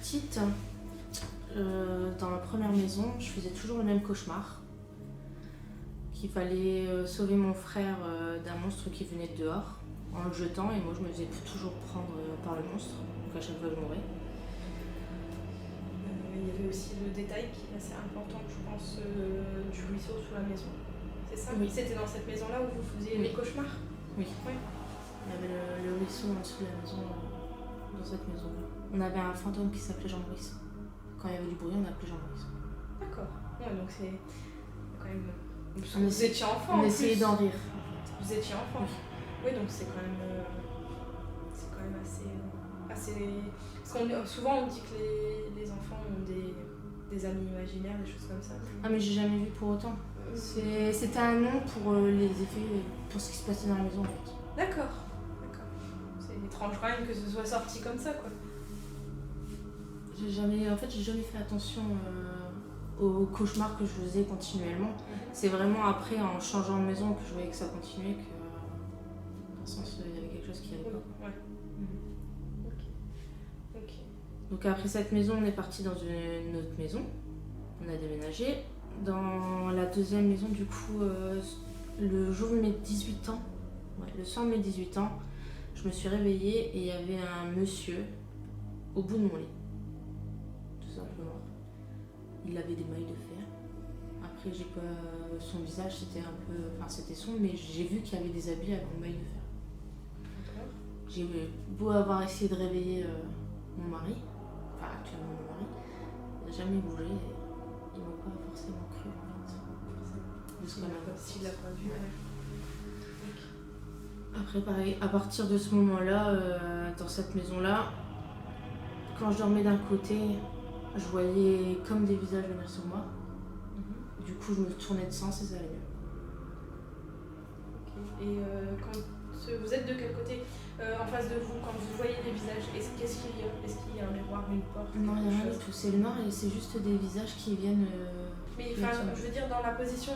petite, dans ma première maison, je faisais toujours le même cauchemar. Qu'il fallait sauver mon frère d'un monstre qui venait de dehors en le jetant, et moi je me faisais toujours prendre par le monstre, donc à chaque fois je mourais. Il y avait aussi le détail qui est assez important, je pense, du ruisseau sous la maison. C'est ça? Oui. C'était dans cette maison-là où vous faisiez les cauchemars? Oui. Oui. Il y avait le ruisseau en dessous de la maison, dans cette maison-là. On avait un fantôme qui s'appelait Jean-Maurice. Quand il y avait du bruit, on appelait Jean-Maurice. D'accord. Ouais, donc c'est quand même... Vous étiez enfant. On essayait d'en rire. Vous étiez enfant. Oui, donc c'est quand même assez... Parce qu'on souvent on dit que les enfants ont des amis imaginaires, des choses comme ça. Ah mais j'ai jamais vu pour autant. C'était un nom pour les effets, pour ce qui se passait dans la maison en fait. D'accord. C'est étrange quand même que ce soit sorti comme ça quoi. J'ai jamais fait attention aux cauchemars que je faisais continuellement. C'est vraiment après en changeant de maison que je voyais que ça continuait, que dans le sens il y avait quelque chose qui allait pas. Ouais. Ok. Donc après cette maison, on est parti dans une autre maison. On a déménagé. Dans la deuxième maison, du coup, le jour de mes 18 ans, le soir de mes 18 ans, je me suis réveillée et il y avait un monsieur au bout de mon lit. Tout simplement. Il avait des mailles de fer. Après, j'ai pas... son visage, c'était un peu... Enfin, c'était sombre, mais j'ai vu qu'il y avait des habits avec des mailles de fer. J'ai beau avoir essayé de réveiller mon mari, enfin actuellement mon mari, il n'a jamais bougé et il m'a pas forcément cru en fait. S'il l'a pas vu, Après pareil, à partir de ce moment-là, dans cette maison-là, quand je dormais d'un côté, je voyais comme des visages venir sur moi. Du coup, je me tournais de sens et ça allait mieux. Et quand vous êtes de quel côté en face de vous, quand vous voyez les visages, est-ce qu'il y a un miroir, une porte? Non, il n'y a rien du tout. C'est le noir et c'est juste des visages qui viennent... Mais je veux dire, dans la position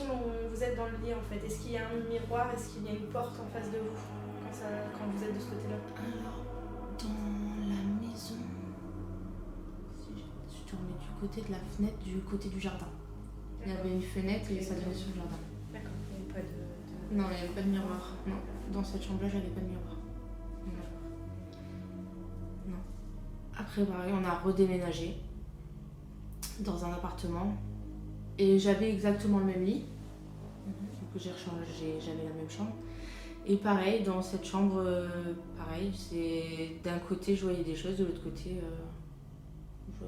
dont vous êtes dans le lit en fait, est-ce qu'il y a un miroir, est-ce qu'il y a une porte en face de vous quand vous êtes de ce côté-là? Alors, dans la maison, si je te remets du côté de la fenêtre, du côté du jardin. Il y avait une fenêtre et ça donnait sur le jardin. D'accord, il n'y avait pas de... Non, il n'y avait pas de miroir. Non, dans cette chambre-là, j'avais pas de miroir. Non. Après, pareil, on a redéménagé dans un appartement et j'avais exactement le même lit. Donc j'avais la même chambre. Et pareil, dans cette chambre, pareil, c'est d'un côté je voyais des choses, de l'autre côté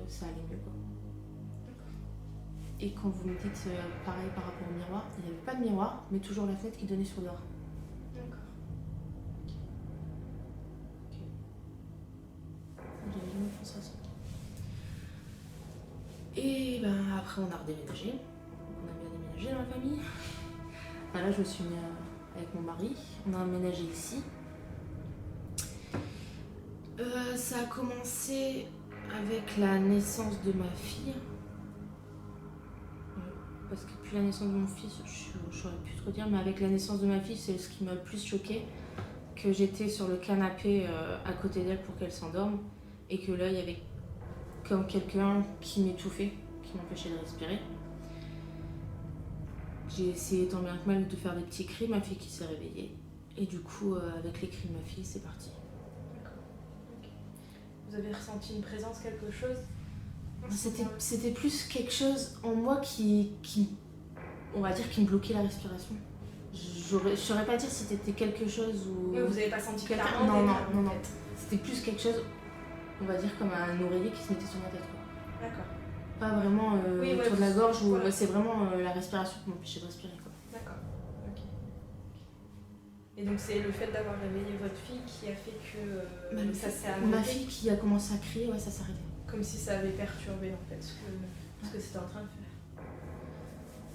ça allait mieux quoi. Et quand vous me dites pareil par rapport au miroir, il n'y avait pas de miroir, mais toujours la fenêtre qui donnait sur dehors. D'accord. J'avais jamais pensé à ça. Et ben après on a redéménagé. On a bien déménagé dans la famille. Ben, là je me suis mis avec mon mari. On a emménagé ici. Ça a commencé avec la naissance de ma fille. Parce que depuis la naissance de mon fils, je saurais plus trop dire, mais avec la naissance de ma fille, c'est ce qui m'a le plus choqué, que j'étais sur le canapé à côté d'elle pour qu'elle s'endorme, et que là, il y avait comme quelqu'un qui m'étouffait, qui m'empêchait de respirer. J'ai essayé tant bien que mal de faire des petits cris, ma fille qui s'est réveillée, et du coup, avec les cris de ma fille, c'est parti. D'accord. Okay. Vous avez ressenti une présence, quelque chose? C'était plus quelque chose en moi qui on va dire, qui me bloquait la respiration. Je saurais pas dire si c'était quelque chose ou... Oui, vous n'avez pas senti clairement? Non. C'était plus quelque chose, on va dire, comme un oreiller qui se mettait sur ma tête. D'accord. Pas vraiment autour de la gorge, où c'est vraiment la respiration qui m'empêchait de respirer. D'accord. Ok. Et donc c'est le fait d'avoir réveillé votre fille qui a fait que ça s'est arrêté? Ma fille qui a commencé à crier, ouais, ça s'est arrêté. Comme si ça avait perturbé en fait ce que c'était en train de faire.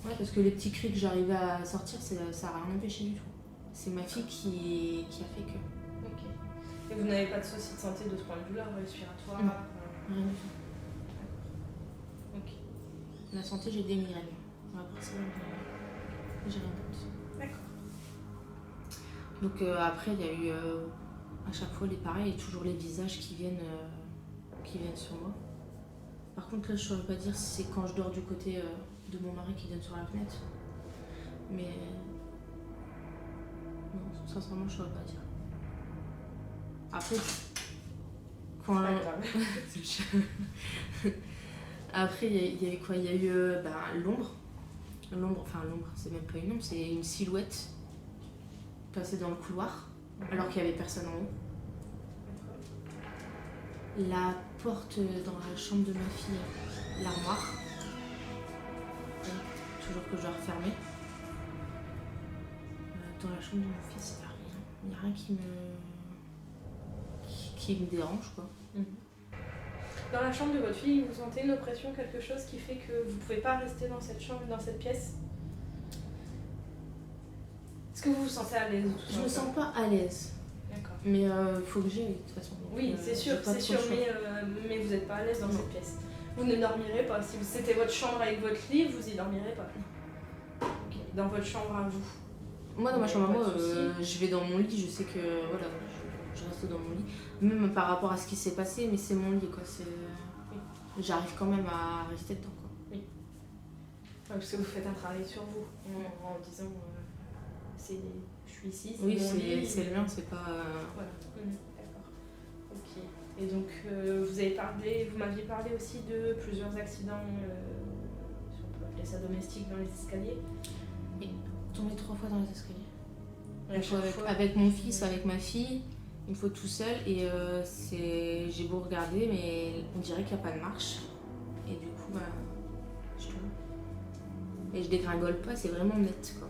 Ouais, parce que les petits cris que j'arrivais à sortir, ça n'a rien empêché du tout. C'est ma fille qui a fait que... Ok. Et vous n'avez pas de soucis de santé de ce point de vue-là, respiratoire? Non, rien du tout. D'accord. Ok. La santé, j'ai des migraines. Après ça, j'ai rien d'autre. D'accord. Donc après, il y a eu à chaque fois les pareils et toujours les visages qui viennent qui viennent sur moi. Par contre, là, je saurais pas dire si c'est quand je dors du côté de mon mari qui viennent sur la fenêtre. Mais non, sincèrement, je saurais pas dire. Après, quand Pas grave. après, il y a eu quoi? Il y a eu l'ombre. L'ombre, c'est même pas une ombre, c'est une silhouette passée dans le couloir, alors qu'il y avait personne en haut. La porte dans la chambre de ma fille, l'armoire, toujours que je dois refermer. Dans la chambre de mon fils, il n'y a rien qui me dérange, quoi. Dans la chambre de votre fille, vous sentez une oppression, quelque chose qui fait que vous ne pouvez pas rester dans cette chambre, dans cette pièce? Est-ce que vous vous sentez à l'aise? Je me sens pas à l'aise. D'accord. Mais il faut que j'aille, de toute façon. Donc, Oui, c'est sûr, mais vous n'êtes pas à l'aise dans cette pièce. Vous ne dormirez pas. Si c'était votre chambre avec votre lit, vous y dormirez pas. Ok. Dans votre chambre à vous? Moi, dans ma chambre à moi, je vais dans mon lit, je sais que voilà, je reste dans mon lit. Même par rapport à ce qui s'est passé, mais c'est mon lit, quoi. J'arrive quand même à rester dedans, quoi. Oui. Ouais, parce que vous faites un travail sur vous, en disant je suis ici, c'est oui, mon lit. c'est le mien, c'est pas... Voilà. D'accord. Ok. Et donc, vous m'aviez parlé aussi de plusieurs accidents, si on peut appeler ça domestiques, dans les escaliers. Et tombé 3 fois dans les escaliers. Et à Une fois chaque fois, avec mon fils, avec ma fille, une fois tout seul, et j'ai beau regarder, mais on dirait qu'il n'y a pas de marche. Et du coup, je tombe. Et je dégringole pas, c'est vraiment net, quoi.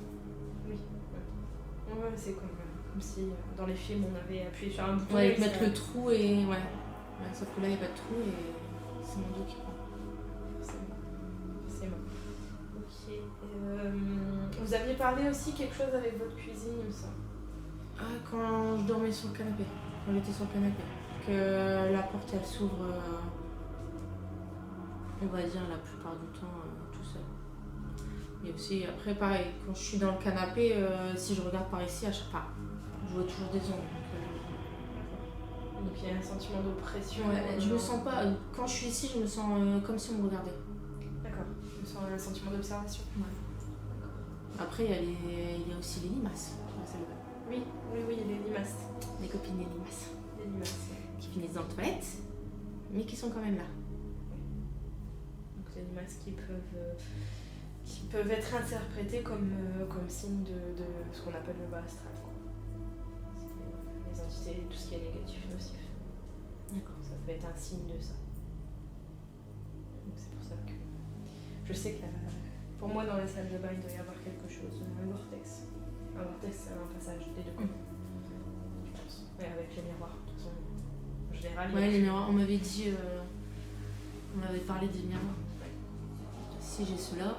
Oui. Ouais, c'est comme si dans les films on avait appuyé sur un bouton. Ouais, mettre le trou et... Ouais. Sauf que là, il n'y a pas de trou et c'est mon dos qui prend. C'est bon. Ok. Vous aviez parlé aussi quelque chose avec votre cuisine, il me semble. Ah, quand je dormais sur le canapé. Quand j'étais sur le canapé. Que la porte, elle s'ouvre, on va dire, la plupart du temps, tout seul. Et aussi, après, pareil, quand je suis dans le canapé, si je regarde par ici, à chaque fois, je vois toujours des ombres. Donc il y a un sentiment d'oppression. Ouais, je me sens pas... Quand je suis ici, je me sens comme si on me regardait. D'accord. Je me sens un sentiment d'observation. Ouais. Après, il y a aussi les limaces dans la salle de bain. Oui, les limaces. Les copines des limaces. Les limaces. Qui finissent dans les toilettes, mais qui sont quand même là. Donc les limaces qui peuvent être interprétées comme signe de ce qu'on appelle le bas astral. Les entités, tout ce qui est négatif, nocif. D'accord. Ça peut être un signe de ça. Donc c'est pour ça que je sais que pour moi dans les salles de bain il doit y avoir quelque chose, un vortex. Un vortex, c'est un passage des deux côtés. Je pense. Et avec les miroirs, de toute façon, en général. Ouais, les miroirs, on m'avait dit, on m'avait parlé des miroirs. Si j'ai ceux-là,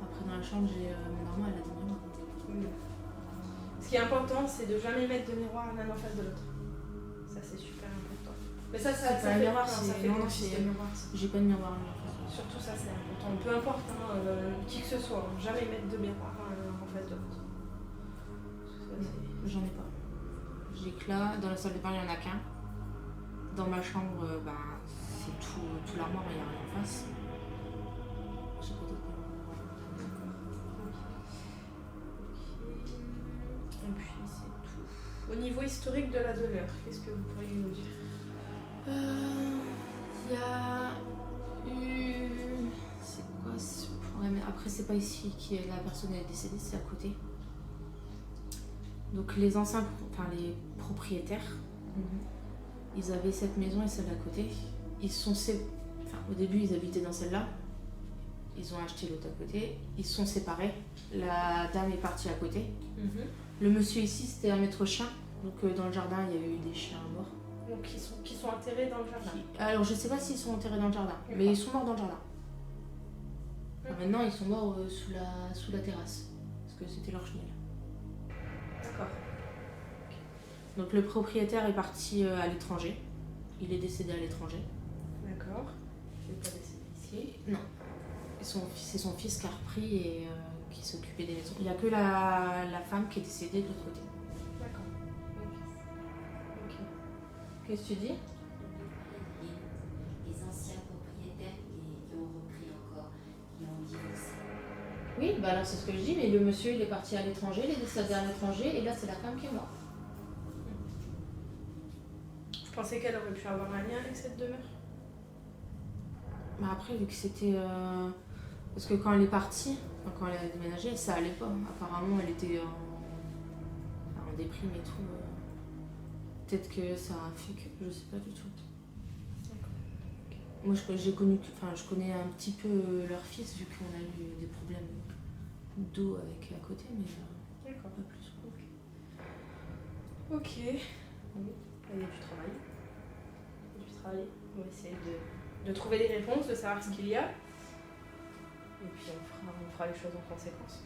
après dans la chambre j'ai mon armoire, elle a des miroirs. Oui. Ce qui est important, c'est de jamais mettre de miroir l'un en face de l'autre. Ça, c'est super important. Mais ça C'est pas un miroir, c'est... Non, j'ai pas de miroir là. Surtout ça, c'est important. Peu importe, qui que ce soit, jamais mettre de miroir en face de l'autre. J'en ai pas. J'ai que là, dans la salle de bain, il n'y en a qu'un. Dans ma chambre, c'est tout l'armoire, il n'y a rien en face. J'ai pas d'autres miroirs. Et puis c'est tout. Au niveau historique de la demeure, qu'est-ce que vous pourriez nous dire? Il y a eu... C'est quoi ce problème? Après, c'est pas ici que la personne est décédée, c'est à côté. Donc les les propriétaires, ils avaient cette maison et celle d'à côté. Au début, ils habitaient dans celle-là. Ils ont acheté l'autre à côté. Ils se sont séparés. La dame est partie à côté. Le monsieur ici, c'était un maître chien. Donc dans le jardin, il y a eu des chiens morts. Donc qui sont enterrés dans le jardin. Alors je sais pas s'ils sont enterrés dans le jardin, mais ils sont morts dans le jardin. Maintenant, ils sont morts sous la terrasse. Parce que c'était leur chenil. D'accord. Donc le propriétaire est parti à l'étranger. Il est décédé à l'étranger. D'accord. Il n'est pas décédé ici. Non. C'est son fils qui a repris et qui s'occupait des maisons. Il n'y a que la femme qui est décédée de l'autre côté. D'accord. Ok. Qu'est-ce que tu dis? Il bah alors c'est ce que je dis, mais le monsieur il est parti à l'étranger, il est décédé à l'étranger, et là c'est la femme qui est morte. Vous pensez qu'elle aurait pu avoir un lien avec cette demeure? Mais après, vu que c'était. Parce que quand elle est partie, enfin, quand elle a déménagé, ça allait pas. Apparemment, elle était en déprime et tout. Peut-être que ça a fait que. Je sais pas du tout. Moi, je connais un petit peu leur fils, vu qu'on a eu des problèmes d'eau avec à côté, mais D'accord. pas plus. Ok. Oui, il y a du travail. Il y a du travail. On va essayer de trouver des réponses, de savoir ce qu'il y a. Et puis on fera les choses en conséquence.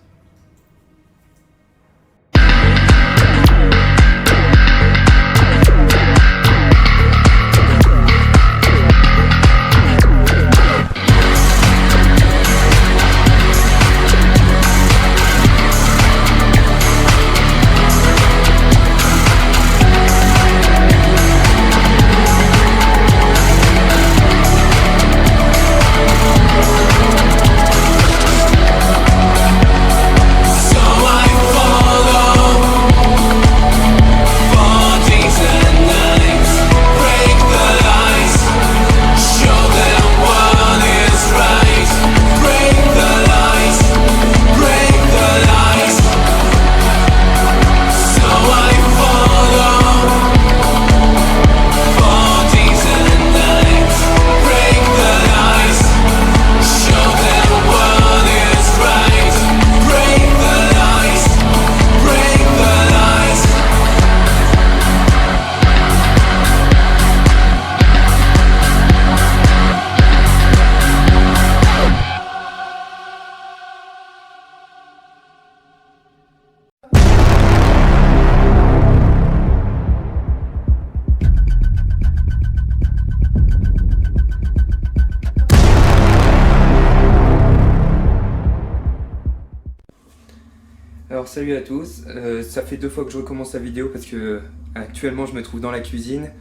Alors salut à tous, ça fait 2 fois que je recommence la vidéo parce que actuellement je me trouve dans la cuisine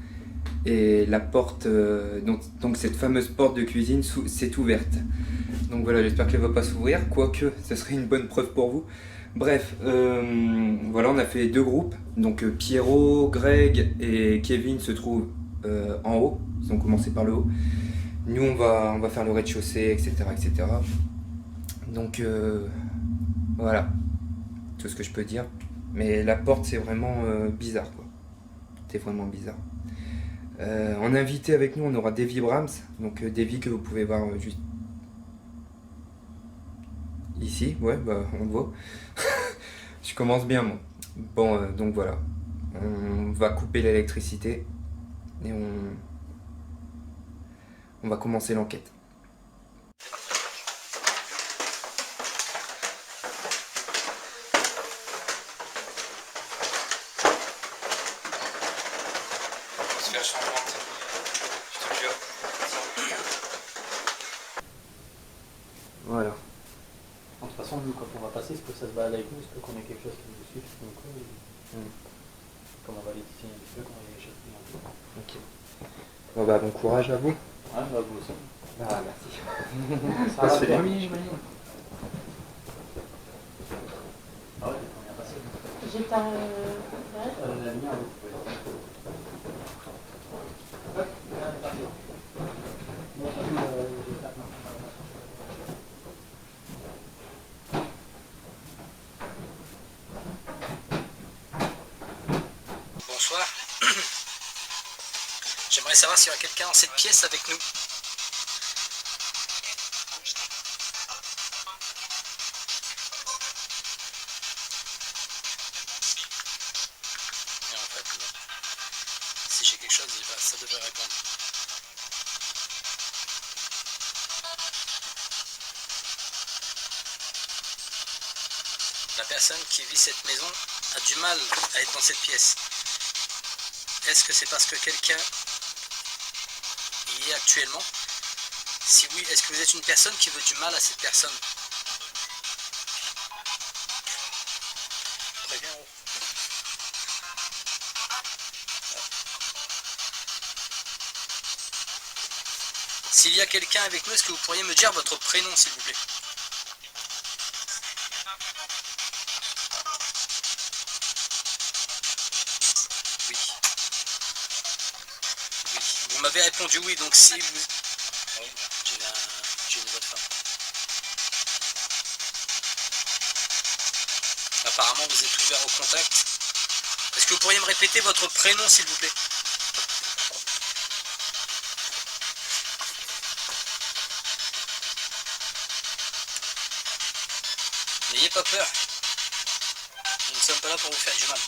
et la porte, donc cette fameuse porte de cuisine s'est ouverte. Donc voilà, j'espère qu'elle va pas s'ouvrir, quoique ce serait une bonne preuve pour vous. Bref, voilà, on a fait 2 groupes, donc Pierrot, Greg et Kevin se trouvent en haut, ils ont commencé par le haut. Nous on va faire le rez-de-chaussée, etc., etc. Donc voilà. Tout ce que je peux dire, mais la porte c'est vraiment bizarre quoi, c'est vraiment bizarre. En invité avec nous on aura Davy Brahms, donc Davy que vous pouvez voir juste ici, ouais bah on le voit. Je commence bien moi. Bon donc voilà, on va couper l'électricité et on va commencer l'enquête. Voilà. De toute façon, nous, quand on va passer, c'est que ça se balade avec nous, c'est que qu'on ait quelque chose qui nous suit, donc comme on va les dessiner un petit peu, qu'on va les chasser un peu. Ok. Bon bah bon courage à vous. Ouais, bah vous aussi. Ah merci. Ça va c'est bien. Oui, j'imagine. Ah ouais, on vient passer. J'ai ta. La lumière, oui. Hop, là, on est parti. Bonsoir. J'aimerais savoir s'il y aura quelqu'un dans cette pièce avec nous. Et en fait, non. Si j'ai quelque chose, ça devrait répondre. La personne qui vit cette maison a du mal à être dans cette pièce. Est-ce que c'est parce que quelqu'un y est actuellement? Si oui, est-ce que vous êtes une personne qui veut du mal à cette personne? Très bien. S'il y a quelqu'un avec nous, est-ce que vous pourriez me dire votre prénom, s'il vous plaît? avez répondu oui, donc si vous... Oui, j'ai une voix de femme. Apparemment, vous êtes ouvert au contact. Est-ce que vous pourriez me répéter votre prénom, s'il vous plaît? N'ayez pas peur. Nous ne sommes pas là pour vous faire du mal.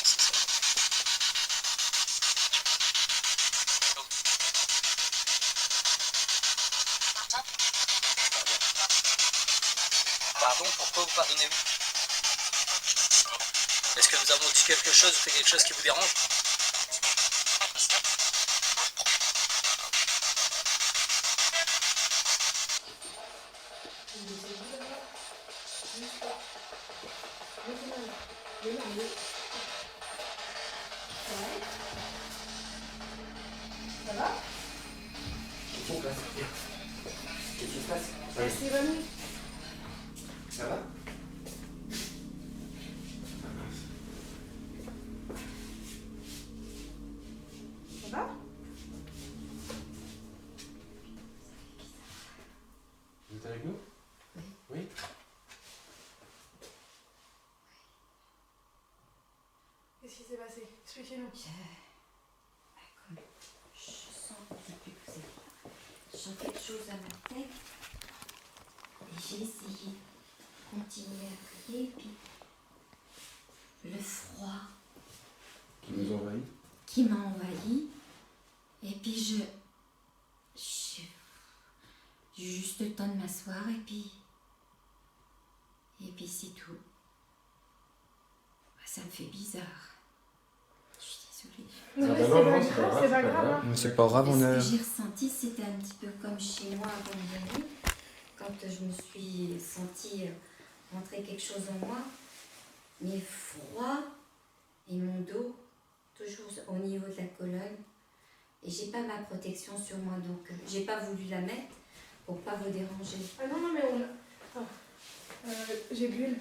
C'est ça. Pardon, pourquoi vous pardonnez-vous? Est-ce que nous avons dit quelque chose ou fait quelque chose qui vous dérange? Ça va? Qu'est-ce qui se passe? Qu'est-ce qui se passe? Elle s'est évanouie. Ça va? Ça va? Vous êtes avec nous? Oui. Qu'est-ce qui s'est passé? Expliquez-nous. Je sens depuis que vous êtes là. Je sens quelque chose à ma tête. Et j'ai essayé de continuer à prier, puis le froid Qui nous envahit? qui m'a envahi. Et puis j'ai juste le temps de m'asseoir et puis c'est tout. Ça me fait bizarre. Je suis désolée. Non, mais Ah bah c'est non, pas non, c'est pas grave, grave, c'est pas c'est pas grave. grave. hein. C'est pas grave, on Ce a... que j'ai ressenti, c'était un petit peu comme chez moi avant de venir, quand je me suis sentie rentrer quelque chose en moi, mais froid et mon dos, toujours au niveau de la colonne. Et j'ai pas ma protection sur moi, donc j'ai pas voulu la mettre pour pas vous déranger. Ah non, non, mais on a... Attends. J'ai bu.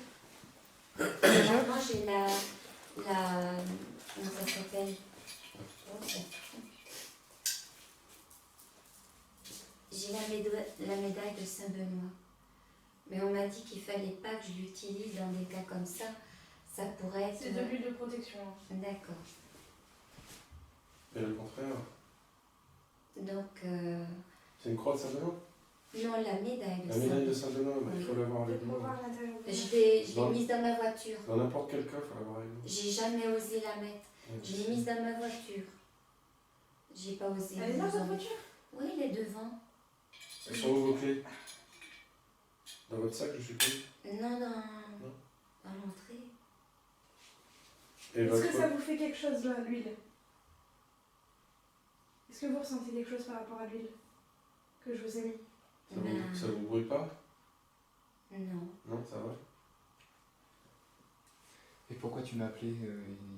Moi j'ai la... Comment ça s'appelle? Oh, ça- J'ai la médaille de Saint-Benoît. Mais on m'a dit qu'il fallait pas que je l'utilise dans des cas comme ça. Ça pourrait être... C'est de l'huile de protection. hein. D'accord. Et le contraire, Donc, c'est une croix de Saint-Benoît? non, la médaille de La médaille de Saint-Benoît. Saint-Benoît, bah, il faut l'avoir avec Pour nous. voir l'intérieur. Je l'ai mise dans ma voiture. Dans n'importe quel cas, il faut l'avoir avec nous. J'ai jamais osé la mettre. Je l'ai mise dans ma voiture. J'ai pas osé. Elle est là, vous votre en- voiture? Oui, elle est devant. Elles sont où vos clés? Dans votre sac, je suppose? Non, dans l'entrée. Et Est-ce que votre... ça vous fait quelque chose là, l'huile? Est-ce que vous ressentez quelque chose par rapport à l'huile que je vous ai mis? Ça vous brûle pas? Non. Non, ça va? Et pourquoi tu m'as appelé?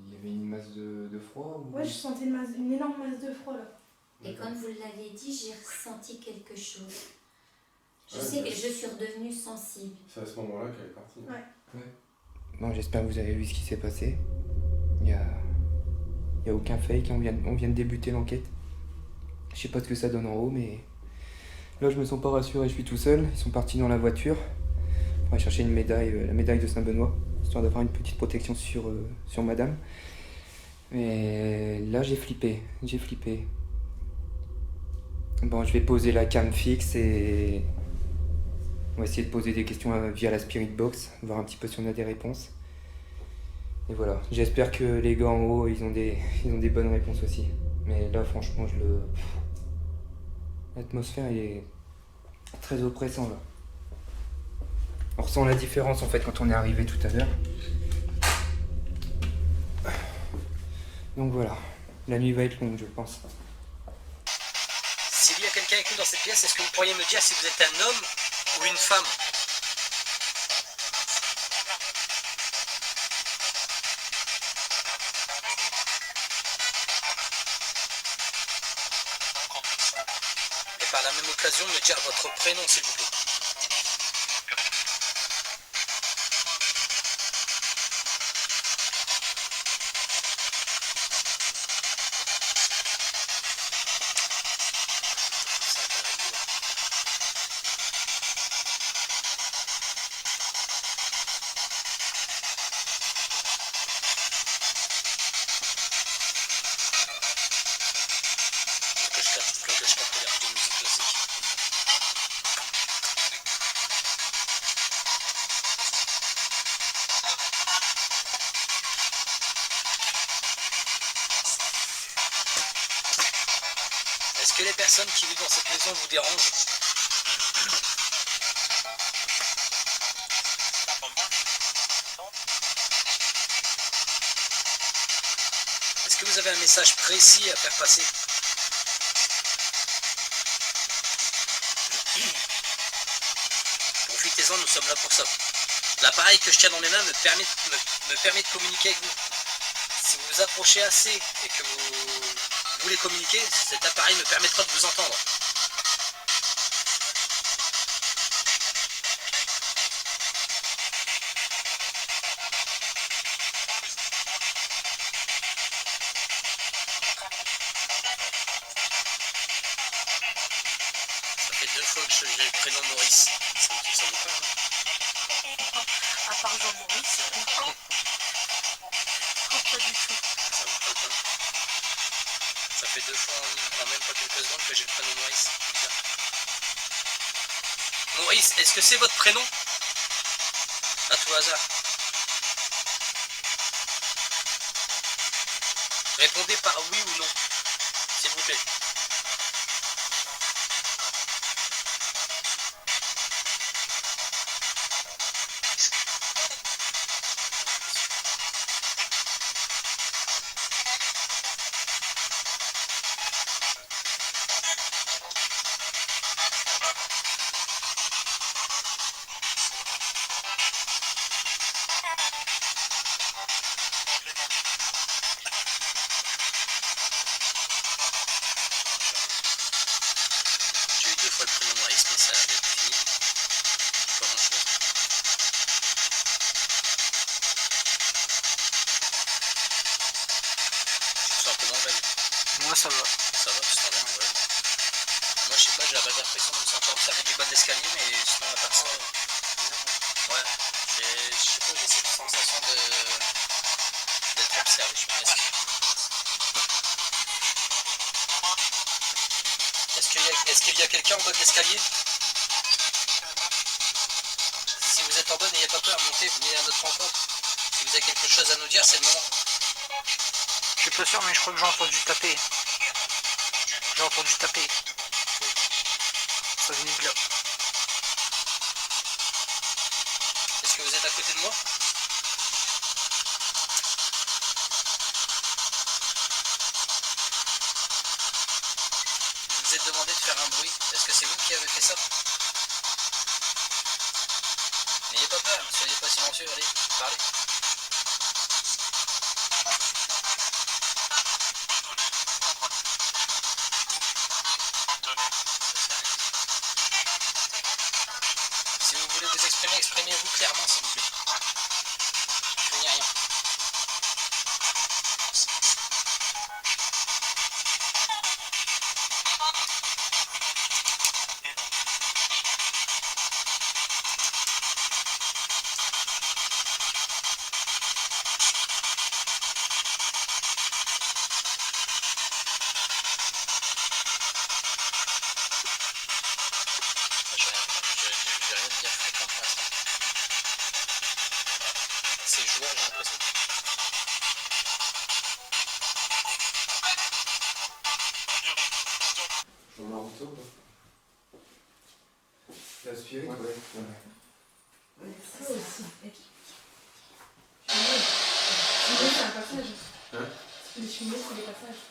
Il y avait une masse de froid ou... Ouais, je sentais une énorme masse de froid là. Et quand vous l'avez dit, j'ai ressenti quelque chose. Je Ouais, sais mais- que je suis redevenue sensible. C'est à ce moment-là qu'elle est partie. Ouais. Bon, j'espère que vous avez vu ce qui s'est passé. Il y a aucun fake, on vient de débuter l'enquête. Je sais pas ce que ça donne en haut, mais là je me sens pas rassuré, je suis tout seul. Ils sont partis dans la voiture. On va chercher une médaille, la médaille de Saint-Benoît, histoire d'avoir une petite protection sur madame. Mais là j'ai flippé. Bon, je vais poser la cam fixe et on va essayer de poser des questions via la Spirit Box, voir un petit peu si on a des réponses. Et voilà, j'espère que les gars en haut, ils ont des bonnes réponses aussi. Mais là, franchement, l'atmosphère est très oppressante là. On ressent la différence en fait quand on est arrivé tout à l'heure. Donc voilà, la nuit va être longue, je pense. S'il y a quelqu'un avec nous dans cette pièce, est-ce que vous pourriez me dire si vous êtes un homme ou une femme? Et par la même occasion, me dire votre prénom, s'il vous plaît. Est-ce que les personnes qui vivent dans cette maison vous dérangent? Est-ce que vous avez un message précis à faire passer? Profitez-en, nous sommes là pour ça. L'appareil que je tiens dans mes mains me permet de communiquer avec vous. Si vous vous approchez assez et que vous voulez communiquer, cet appareil me permettra de vous entendre. Ça fait 2 fois que j'ai le prénom Maurice. Ça vous parle, hein? À part Jean-Maurice, non. Pas du tout. Ça vous parle pas? Ça fait 2 fois en même pas quelques secondes que j'ai le prénom Maurice. C'est bizarre. Maurice, est-ce que c'est votre prénom? À tout hasard. Répondez par oui ou non, s'il vous plaît. J'ai eu 2 fois le prénom Maurice, mais ça a été fini. Pas grand chose. Je me sens un peu dans le veille. Moi, ça va. Ça va, tout va bien, ouais. Moi, je sais pas, j'ai la l'impression de me sentir observé du bas de l'escalier, mais sinon, à part ça, ouais. Je sais pas, j'ai cette sensation d'être observé, je suis presque. Est-ce qu'il y a quelqu'un en bas de l'escalier? Si vous êtes en bas, n'ayez pas peur, montez, venez à notre rencontre. Si vous avez quelque chose à nous dire, c'est le moment. Je suis pas sûr, mais je crois que j'ai entendu taper. J'ai entendu taper. Ça venait de là. Est-ce que vous êtes à côté de moi? Vous vous êtes demandé de faire un bruit. Est-ce que c'est vous qui avez fait ça? N'ayez pas peur, ne soyez pas silencieux, allez, parlez. Si vous voulez vous exprimer, exprimez-vous clairement, s'il vous plaît. Je n'y rien. J'ai rien de dire fréquent pour l'instant. C'est joueur, j'ai l'impression. Je m'en rends ou pas? T'as aspiré? Ouais. Ça aussi. C'est un passage. Hein? Les cheminées, c'est des passages.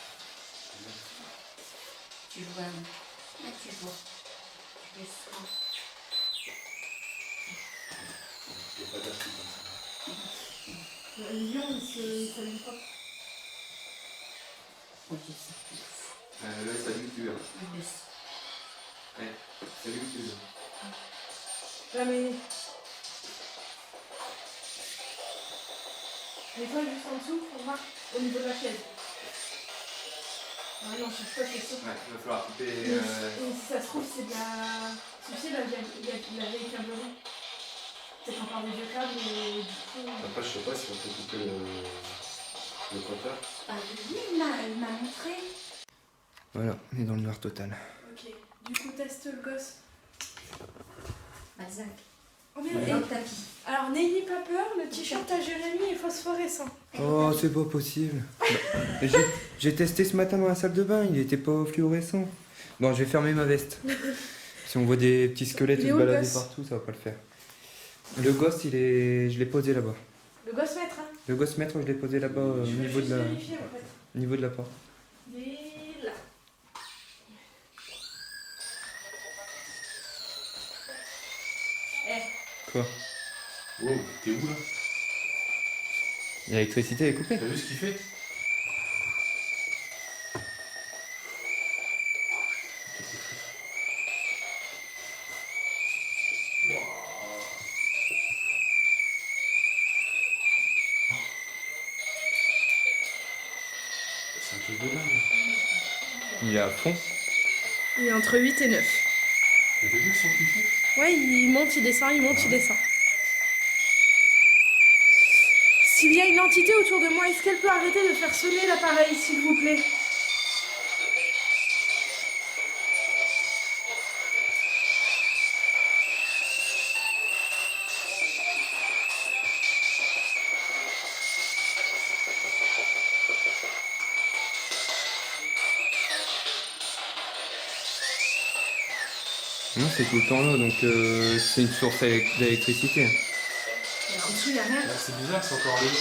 Tu vois. Là, tu vois. Je sens. Il n'y a pas d'article comme ça. Le lion, il s'allume pas. Oui, je sais. Là, ça lucture. Je sais. Ouais, ça lucture. Là, mais. Des fois, juste en dessous, on marque au niveau de la chaise. Ah non, je sais pas, c'est sûr. Ouais, il va falloir couper. Et si ça se trouve, c'est de la. Tu sais, la vieille câblerie. C'est encore des vieux câbles et du coup. Après, je sais pas si on peut couper le compteur. Ah, oui, il m'a montré. Voilà, on est dans le noir total. Ok, du coup, teste le gosse. Balzac. Oh merde, Dans le tapis. alors n'ayez pas peur, le t-shirt à Jérémy est phosphorescent. Oh, c'est pas possible. J'ai testé ce matin dans la salle de bain, il était pas fluorescent. Bon, je vais fermer ma veste. Si on voit des petits squelettes Il est se où, le balader gosse partout, ça va pas le faire. Le gosse, il est... je l'ai posé là-bas. Le gosse maître, hein. Le gosse maître, je l'ai posé là-bas au Je veux niveau juste de la... vérifier, en fait. niveau de la porte. Il est là. Quoi? Wow, t'es où là? L'électricité est coupée. T'as vu ce qu'il fait? C'est un truc de dingue. Il est à fond. Il est entre 8 et 9. T'as vu son kiffé? Ouais, il monte, il descend, il monte, il descend. S'il y a une entité autour de moi, est-ce qu'elle peut arrêter de faire sonner l'appareil, s'il vous plaît? Non, c'est tout le temps là, donc c'est une source d'électricité. Et en dessous, il n'y a rien. Là, c'est bizarre, c'est encore allumé.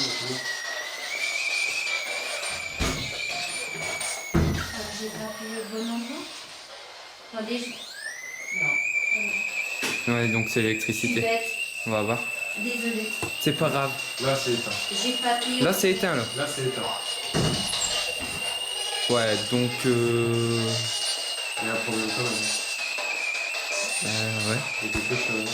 J'ai pas appuyé au bon endroit. Attendez, non. Ouais, donc c'est Je suis l'électricité. bête. On va voir. Désolée. C'est pas grave. Là, c'est éteint. J'ai pas appuyé. Là, c'est éteint là. Là, c'est éteint. Ouais, donc Il y a un problème quand même. ouais. Il y a quelque chose.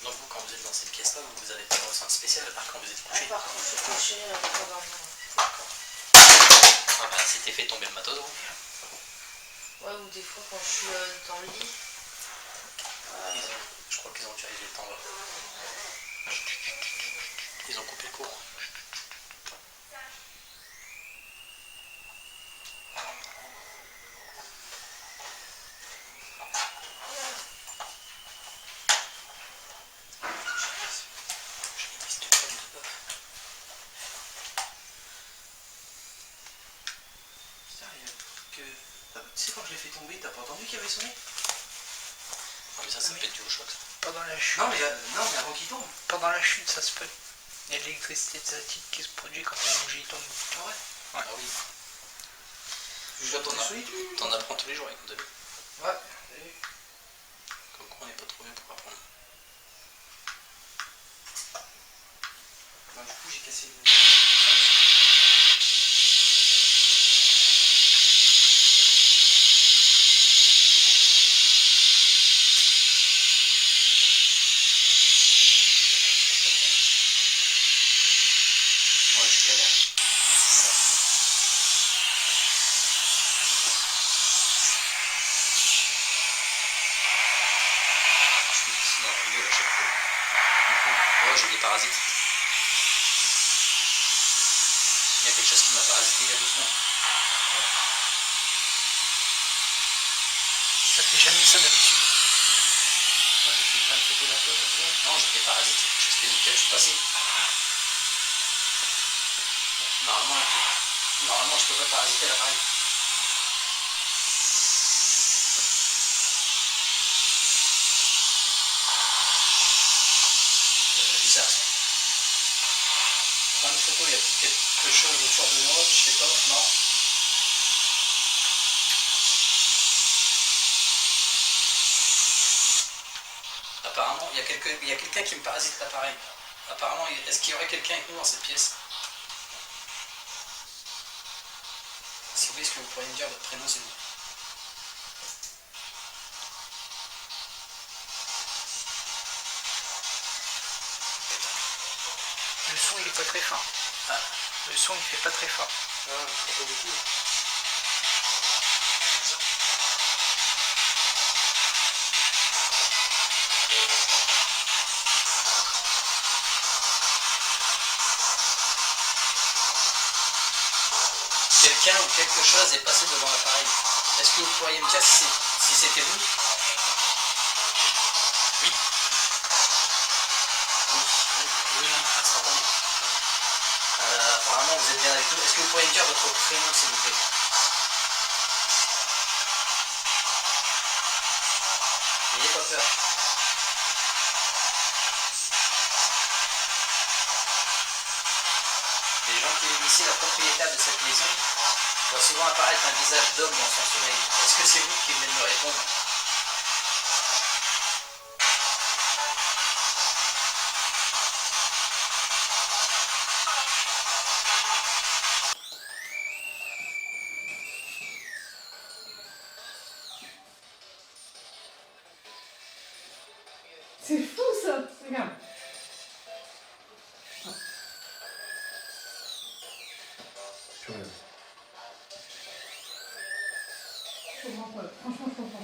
Donc vous, quand vous êtes dans cette pièce-là, vous avez pas de ressenti spécial à part quand vous êtes couché. Par contre, je suis couchée pendant. Ah bah, c'était fait tomber le matos, gros. Ouais, ou des fois quand je suis dans le lit. Je crois qu'ils ont utilisé le temps là. Ils ont coupé le courant. Tu sais, quand je l'ai fait tomber, t'as pas entendu qu'il avait sonné? Non, mais ça peut être dû au choc, ça. Pendant la chute. Non, mais avant qu'il tombe. Pendant la chute, ça se peut. Il y a de l'électricité statique qui se produit quand un objet tombe. Ah ouais? Ah oui. T'en apprends tous les jours avec nous deux. Ouais. Comme quoi on n'est pas trop bien pour apprendre. Bah, du coup, j'ai cassé le. J'ai des parasites. Il y a quelque chose qui m'a parasité il y a 2 semaines. Ça fait jamais ça d'habitude. Non, j'étais parasite. Je sais duquel je suis passé. Normalement, je peux pas parasiter l'appareil. Bizarre ça. Prends une photo, il y a peut-être quelque chose autour de moi, je sais pas, non. Apparemment, il y a quelqu'un qui me parasite l'appareil. Apparemment, est-ce qu'il y aurait quelqu'un avec nous dans cette pièce? Si oui, est-ce que vous pourriez me dire votre prénom, c'est vous? Le son il est pas très fort. Ah. Le son il fait pas très fort. Ah, pas beaucoup. Quelqu'un ou quelque chose est passé devant l'appareil. Est-ce que vous pourriez me dire si c'était vous? Oui. Oui, instantané. Apparemment, vous êtes bien avec nous. Est-ce que vous pourriez me dire votre prénom, s'il vous plaît? peur. Les gens qui vivent ici, la propriétaire de cette maison, voit souvent apparaître un visage d'homme dans son sommeil. Est-ce que c'est vous qui venez de me répondre? C'est fou ça. Regarde. Plus rien. Je comprends pas. Franchement, je comprends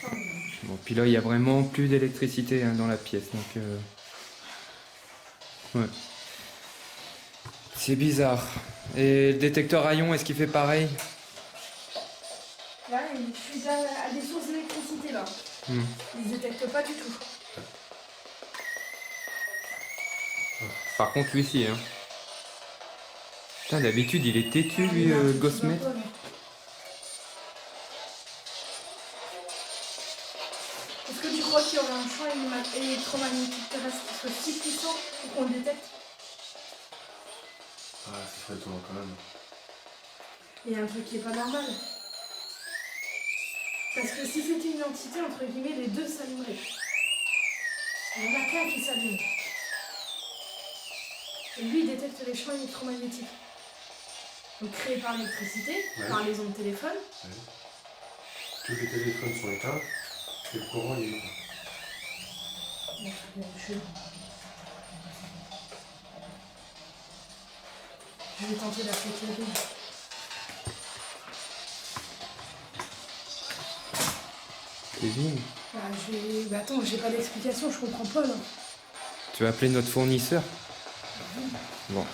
pas. Bon, puis là, il y a vraiment plus d'électricité hein, dans la pièce, donc... Ouais. C'est bizarre. Et le détecteur à ions, est-ce qu'il fait pareil? Là, il fuit à des sources d'électricité là. Hmm. Ils détectent pas du tout. Par contre, lui, si, hein. Putain, d'habitude, il est têtu, lui, le Gosmet. Est-ce que tu crois qu'il y aurait un champ électromagnétique terrestre qui soit si puissant pour qu'on le détecte? Ah, ce serait étonnant quand même. Il y a un truc qui est pas normal. Parce que si c'était une entité, entre guillemets, les deux s'allumeraient. Il y en a qu'un qui s'allume. Et lui, il détecte les champs électromagnétiques. Donc créés par l'électricité, Ouais. par les ondes de téléphone. Tous les téléphones sont éteints et le courant il est éteint. Je vais tenter d'appeler Kevin. Kevin, Attends, j'ai pas d'explication, je comprends pas là. tu vas appeler notre fournisseur? Bon.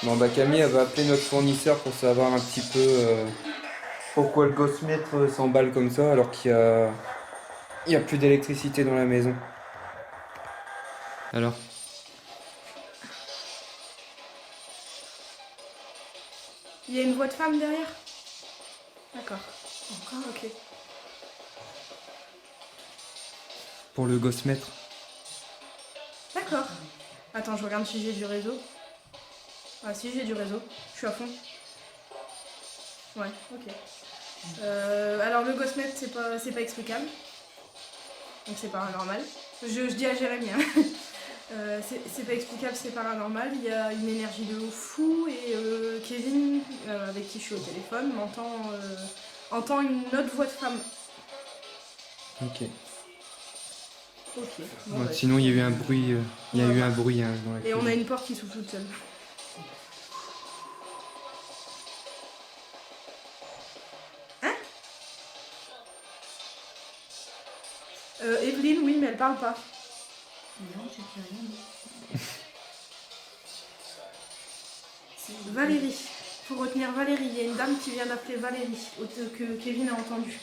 Bon bah Camille elle va appeler notre fournisseur pour savoir un petit peu pourquoi le gossmètre s'emballe comme ça alors il y a plus d'électricité dans la maison. Alors? Il y a une voix de femme derrière? D'accord. Encore? Ok. Pour le gossmètre? D'accord. Attends, je regarde si j'ai du réseau. Ah si, j'ai du réseau. Je suis à fond. Ouais, ok. Alors le Gosmet, c'est pas explicable. Donc c'est paranormal. Je dis à Jérémy. Hein. C'est pas explicable, c'est paranormal. Il y a une énergie de fou et Kevin, avec qui je suis au téléphone, entend une autre voix de femme. Ok. Ok. Bon, Ouais, bah, sinon il y a eu un bruit, hein, dans la et on a cuisine. une porte qui s'ouvre toute seule. Hein? Evelyne, oui, mais elle parle pas. Non, je n'ai rien dit. Valérie. Faut retenir Valérie. Il y a une dame qui vient d'appeler Valérie, que Kevin a entendu.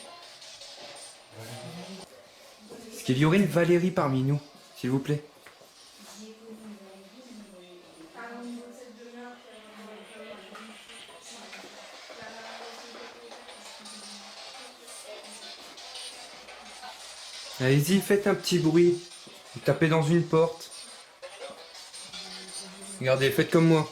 Est-ce qu'il y aurait une Valérie parmi nous, s'il vous plaît? Allez-y, faites un petit bruit. Tapez dans une porte. Regardez, faites comme moi.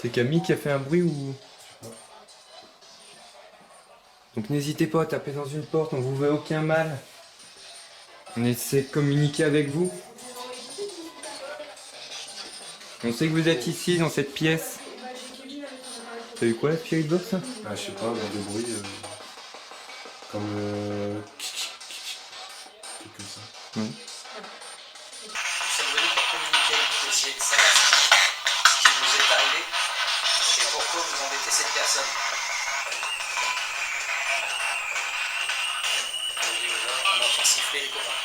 C'est Camille qui a fait un bruit ou... Donc n'hésitez pas à taper dans une porte, on vous veut aucun mal. On essaie de communiquer avec vous. On sait que vous êtes ici, dans cette pièce. T'as eu quoi la spirit box hein? Ah, je sais pas, des bruits comme truc comme ça. Nous sommes venus pour communiquer avec vous, essayer de savoir ce qui vous est arrivé et pourquoi vous embêtez cette personne. On entend siffler les copains.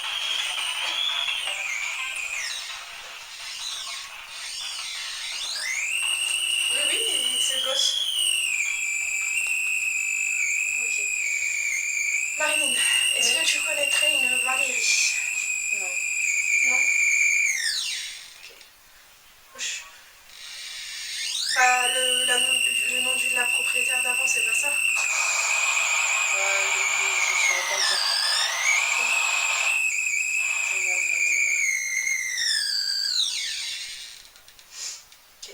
Oui, c'est le gosse. Kevin, est-ce que tu connaîtrais une Valérie? Non. Non. Ok. Wesh. Pas le nom de la propriétaire d'avant, c'est pas ça? Je saurais pas le dire. Je me demande vraiment. Ok.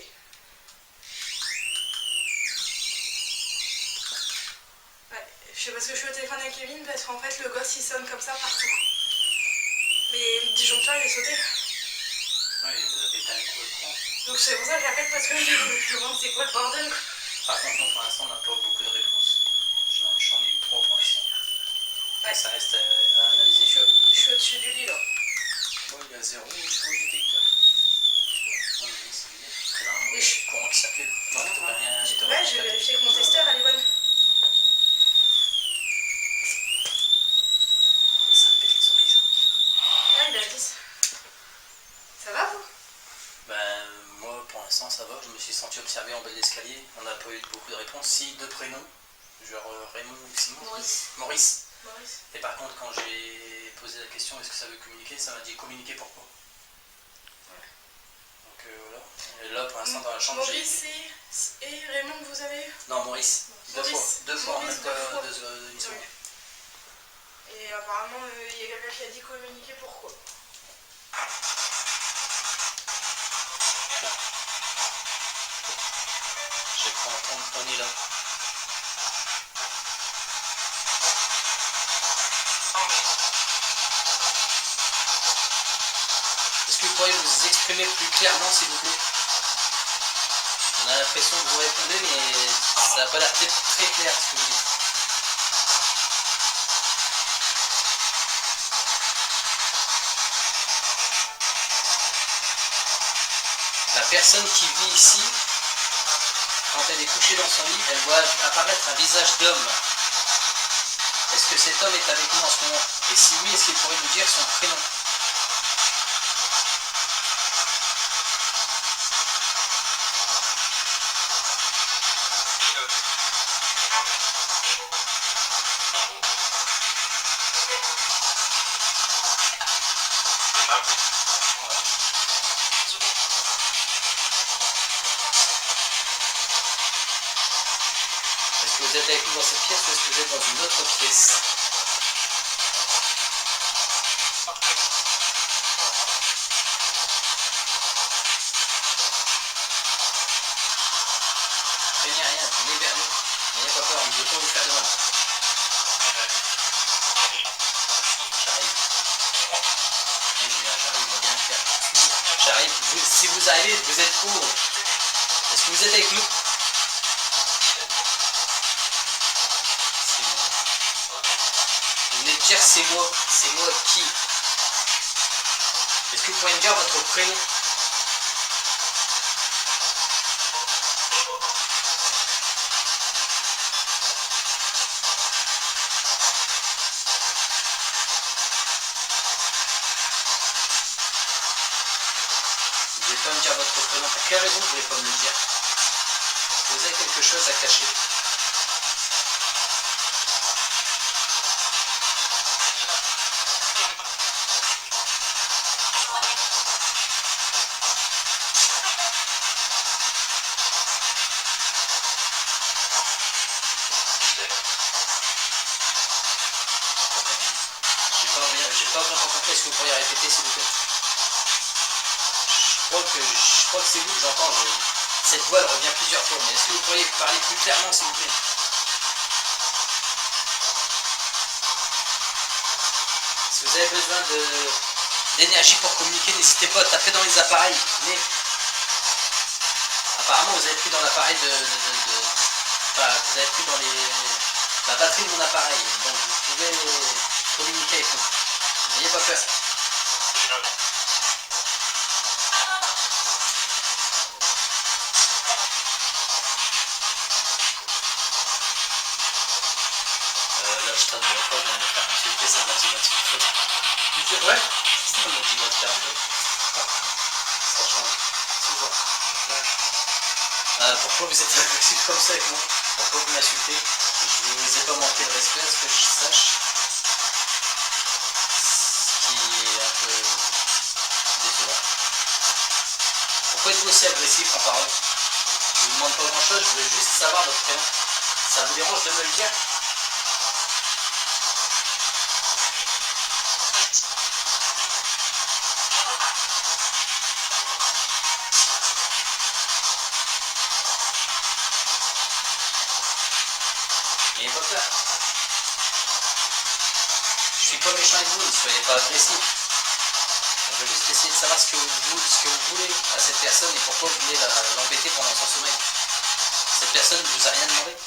Ouais, je sais parce que je suis au téléphone avec Kevin parce qu'en fait le gosse il sonne comme ça partout. Mais le disjoncteur il est sauté. Ouais, vous avez éteint les courants. Donc c'est pour ça que j'appelle parce que je me demande c'est quoi le bordel quoi. Par contre, non, pour l'instant, on n'a pas beaucoup de réponses. J'en ai eu 3 pour l'instant. Ouais. Ça reste à analyser. Je suis au-dessus du lit là. Bon, il y a 0 au détecteur. Oui, c'est bien. Normalement, Et il y a le courant qui circule. Non, tu peux rien. Ouais, je vais vérifier que mon testeur elle est bonne. Ça me pète les oreilles, ça. Ouais, il a 10. Ça va vous? Ben, moi, pour l'instant, ça va. Je me suis senti observé en bas de l'escalier. On n'a pas eu beaucoup de réponses. Si, 2 prénoms. Genre Raymond ou Simon. Maurice. Et par contre, quand j'ai posé la question, est-ce que ça veut communiquer, ça m'a dit communiquer pourquoi. Ouais. Donc voilà. Et là, pour l'instant, dans la chambre, Maurice et Raymond, vous avez eu? Non, Maurice. Maurice. Deux fois en Maurice, même deux fois. temps, deux émissions. Et apparemment, il y a quelqu'un qui a dit communiquer pourquoi. Je vais prendre Tony là. Est-ce que vous pourriez vous exprimer plus clairement, s'il vous plaît? On a l'impression que vous répondez, mais ça n'a pas l'air très clair ce que vous dites. La personne qui vit ici, quand elle est couchée dans son lit, elle voit apparaître un visage d'homme. Est-ce que cet homme est avec nous en ce moment? Et si oui, est-ce qu'il pourrait nous dire son prénom? Est-ce que vous êtes avec nous dans cette pièce ou est-ce que vous êtes dans une autre pièce? Craignez rien, venez vers nous. N'ayez pas peur, on ne veut pas vous faire de mal. J'arrive. J'arrive, on va bien le faire. J'arrive. Si vous arrivez, vous êtes où? Est-ce que vous êtes avec nous? Vous venez de dire c'est moi qui? Est-ce que vous pourriez me dire votre prénom? Vous voulez pas me dire votre prénom? Pour quelle raison vous voulez pas me le dire? Vous avez quelque chose à cacher? J'ai pas vraiment compris. Est-ce que vous pourriez répéter s'il vous plaît? Je crois que c'est vous que j'entends. Cette voix elle revient plusieurs fois, mais est-ce que vous pourriez parler plus clairement s'il vous plaît? Si vous avez besoin d'énergie pour communiquer, n'hésitez pas à taper dans les appareils. Mais apparemment vous avez pris dans l'appareil enfin, vous avez pris dans la batterie de mon appareil. Donc vous pouvez communiquer avec nous. N'ayez pas peur. Là, je traite de la fois, je viens de me faire insulter, ça m'a dit ouais, ça m'a dit votre faire ça change. Toujours. Ouais. Pourquoi vous êtes agressif comme ça avec moi? Pourquoi vous m'insultez? Je ne vous ai pas manqué de respect, à ce que je sache. Pourquoi êtes-vous aussi agressif en parole? Je vous demande pas grand chose, je veux juste savoir votre prénom. Ça vous dérange de me le dire? N'ayez pas peur. Je suis pas méchant avec vous, ne soyez pas agressif. Je veux juste essayer de savoir ce que vous voulez à cette personne et pourquoi vous voulez l'embêter pendant son sommeil. Cette personne ne vous a rien demandé.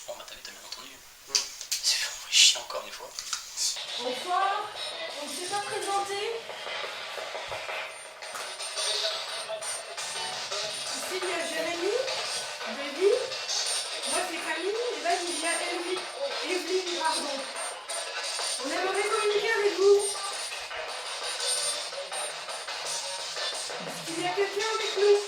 Bon bah t'as bien entendu. C'est chiant encore une fois. Bonsoir, on ne s'est pas présenté. Ici il y a Jérémy, Baby, moi c'est Camille, et là il y a Evelyne, pardon. On aimerait communiquer avec vous. Est-ce qu'il y a quelqu'un avec nous?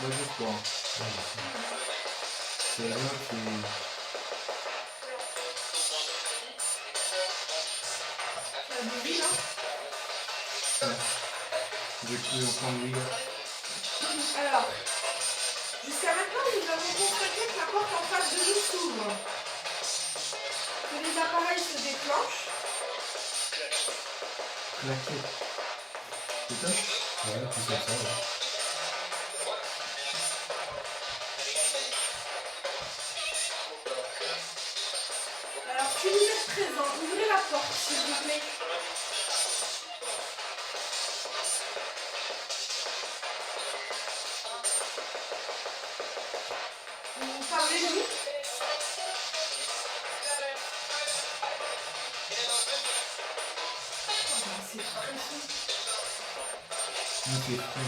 Moi je crois. C'est là qui... J'ai cru entendre lui. Alors, jusqu'à maintenant, nous avons constaté que la porte en face de nous s'ouvre, que les appareils se déclenchent. Claqué. C'est ça? Ouais, c'est comme ça, ouais. Alors, si vous êtes présent, ouvrez la porte, s'il vous plaît. Vous parlez de nous? C'est précis. Nous c'est fou.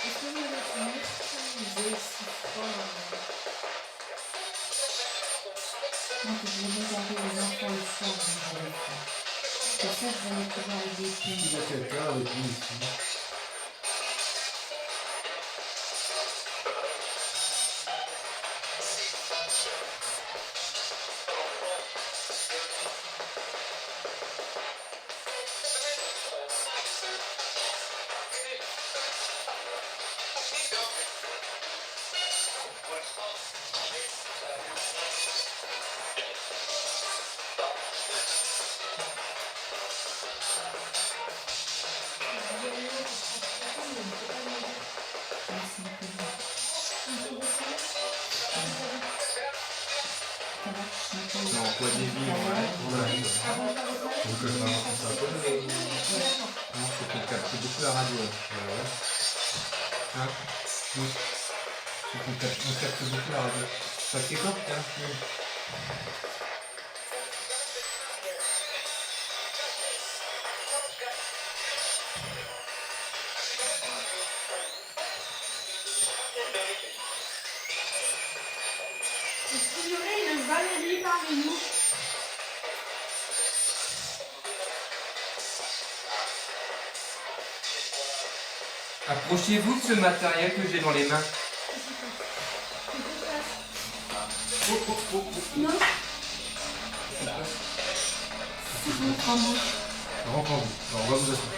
Est-ce que vous avez souvenir que vous si fort? Moi, que je vais regarder les enfants le soir quand je vais le faire. Pour ça, je vais me pouvoir aider Il y a quelqu'un avec nous ici. Non, quoi des vies, on arrive. Donc je raconte ça un peu. Non, c'est qu'on capte beaucoup la radio. Ouais. Hein? Oui. C'est qu'on capte beaucoup la radio. Ça fait quoi? Hein? Oui. Est-ce qu'il y aurait une Valérie parmi nous? Approchez-vous de ce matériel que j'ai dans les mains. Non. Rentre en vous. Alors, on va vous asseoir.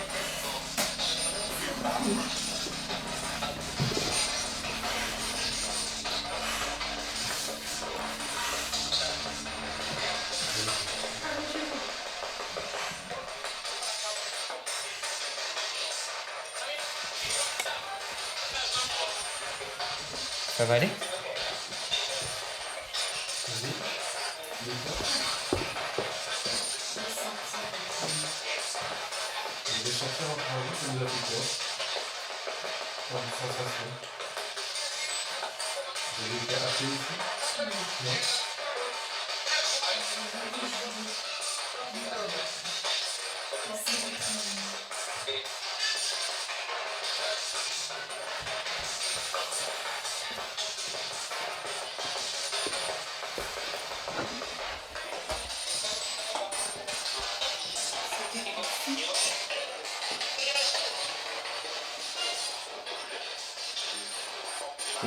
Ça va aller? Je vais sortir en travail, ça nous a fait quoi? Pas de sensation. Vous avez été appelé ici? Non.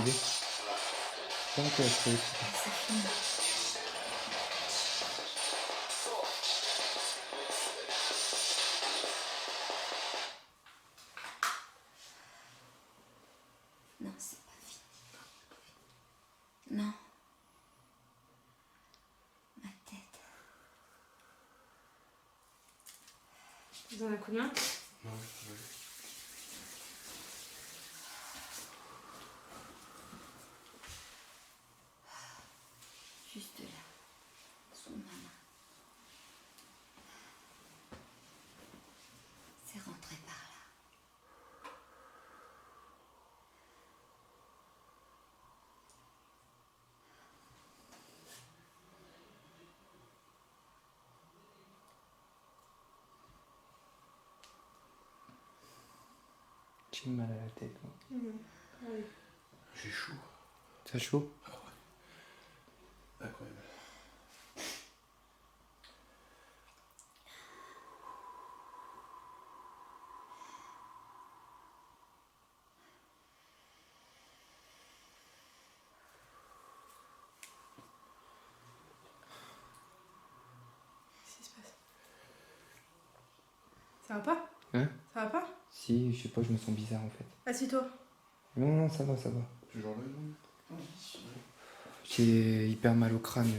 achevé. Pas encore achevé. C'est fini. Non, c'est pas fini. Non. Ma tête. Vous en avez combien? Non, ouais. Juste là. Sous ma main. C'est rentré par là. J'ai mal à la tête. Moi. J'ai chaud. T'as chaud? Ah ouais. Incroyable. Qu'est-ce qui se passe? Ça va pas? Hein? Ça va pas? Si, je sais pas, je me sens bizarre en fait. Assieds-toi. Non, non, ça va, ça va. Toujours là, non? J'ai hyper mal au crâne.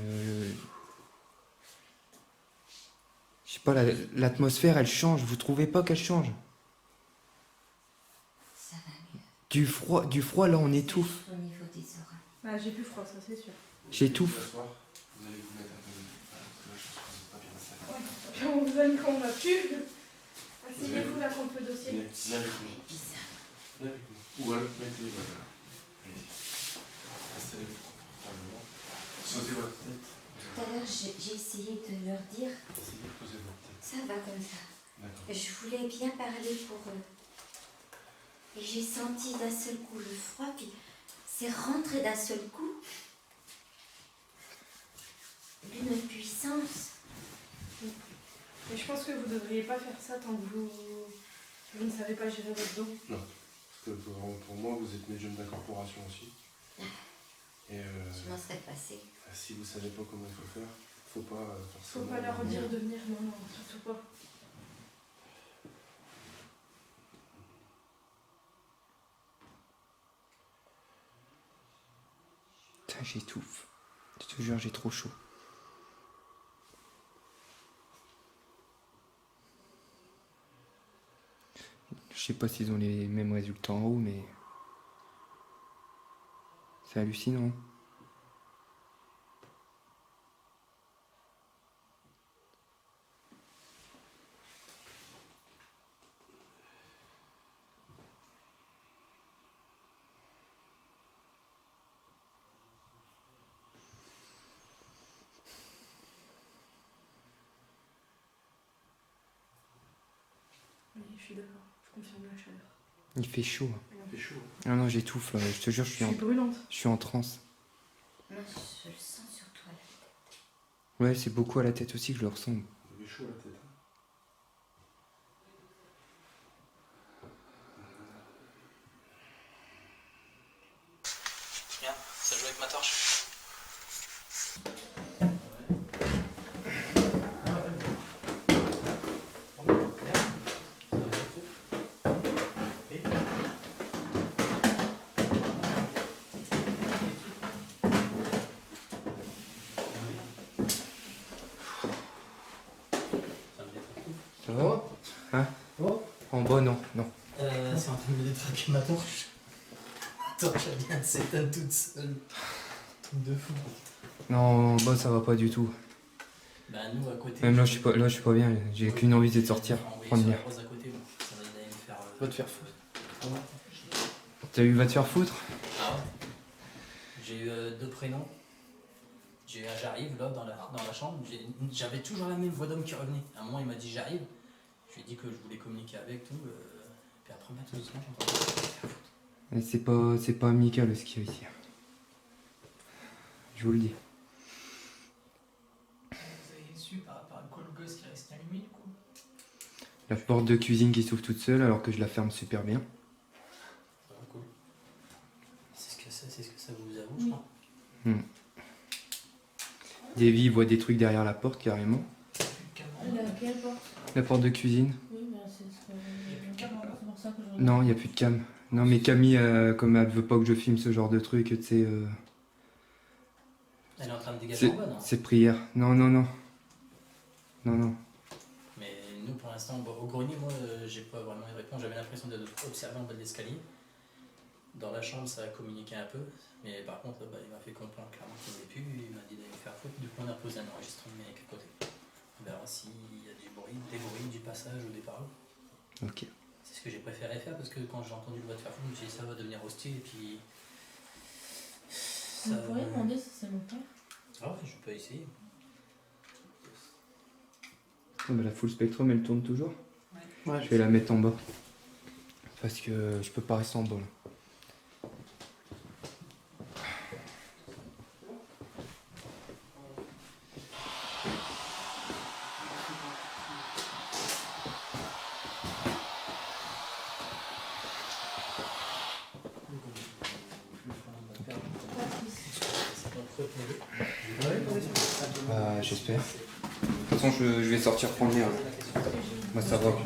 Je sais pas, l'atmosphère elle change. Vous trouvez pas qu'elle change? Ça va mieux. Du froid là on étouffe. Juste au niveau des oreilles. Bah, j'ai plus froid, ça c'est sûr. J'étouffe. Ce soir, vous allez vous mettre un peu de... Parce que là, je pense que vous êtes pas bien installé. Puis on vous aime quand on a pu. Asseyez-vous là contre le dossier. Viens avec moi. Bizarre. Viens avec moi. Ou alors, mettez-les là. Allez-y. Installez-vous confortablement. Posez votre tête. Tout à l'heure, j'ai essayé de leur dire, Essayez de poser votre tête. ça va comme ça. D'accord. Je voulais bien parler pour eux. Et j'ai senti d'un seul coup le froid, puis c'est rentré d'un seul coup. D'une puissance. Mais je pense que vous devriez pas faire ça tant que vous ne savez pas gérer votre dos. Non. Parce que pour moi, vous êtes médium d'incorporation aussi. Et Je m'en serais passée. si vous savez pas comment il faut faire, faut pas forcément... Faut pas leur dire de venir, non, non, surtout pas. Putain, j'étouffe. Je te jure, j'ai trop chaud. Je sais pas s'ils ont les mêmes résultats en haut, mais... C'est hallucinant. Oui, je suis d'accord. Je confirme la chaleur. Il fait chaud. Il fait chaud. Ah non, j'étouffe là. Je te jure, Je suis brûlante. je suis en transe. Moi, je le sens surtout à la tête. Ouais, c'est beaucoup à la tête aussi que je le ressens. Vous avez chaud à la tête. Hein. Bien, ça joue avec ma torche. Ça va? Hein? En bas, non, non. C'est en train de me détraquer ma torche. La torche, elle vient de s'éteindre toute seule. Truc de fou. Non, en bas, ça va pas du tout. Bah, nous, à côté. Même là, je suis pas bien. J'ai qu'une envie, c'est de sortir, prendre l'air. À côté, bon. Ça va aller me faire. Va te faire foutre. T'as eu va te faire foutre? Ah ouais. J'ai eu 2 prénoms. J'arrive là dans la chambre. J'avais toujours la même voix d'homme qui revenait. À un moment, il m'a dit j'arrive. Je lui ai dit que je voulais communiquer avec tout. Puis après, tout doucement, j'ai entendu se faire foutre. Et c'est pas amical ce qu'il y a ici. Je vous le dis. Vous avez su par rapport à quoi le gosse qui reste allumé du coup? La porte de cuisine qui s'ouvre toute seule alors que je la ferme super bien. Cool. C'est ce que c'est Davy voit des trucs derrière la porte carrément. Quelle porte? La porte de cuisine. Oui, bah c'est pour ça que je regarde. Non, il n'y a plus de cam. Non, mais Camille, comme elle veut pas que je filme ce genre de truc, tu sais. Elle est en train de dégager en bas, non? C'est prière. Non, non, non. Non, non. Mais nous, pour l'instant, au grenier, moi, j'ai pas vraiment eu de réponse. J'avais l'impression de observer en bas de l'escalier. Dans la chambre, ça a communiqué un peu. Mais par contre, bah, il m'a fait comprendre clairement qu'il n'y avait plus. Il m'a dit d'aller faire foutre. Du coup, on a posé un enregistrement avec à côté. On verra s'il y a des bruits du passage ou des paroles. Ok. C'est ce que j'ai préféré faire parce que quand j'ai entendu le voix de faire foutre, je me suis dit ça va devenir hostile. Et puis. Vous pourriez demander si c'est mon père? Ah ouais, je peux essayer. Oh, bah, la full spectrum, elle tourne toujours. Ouais, Je vais la mettre en bas. Parce que je peux pas rester en bas là. J'espère. De toute façon, je vais sortir prendre l'air. Moi, ça va pas.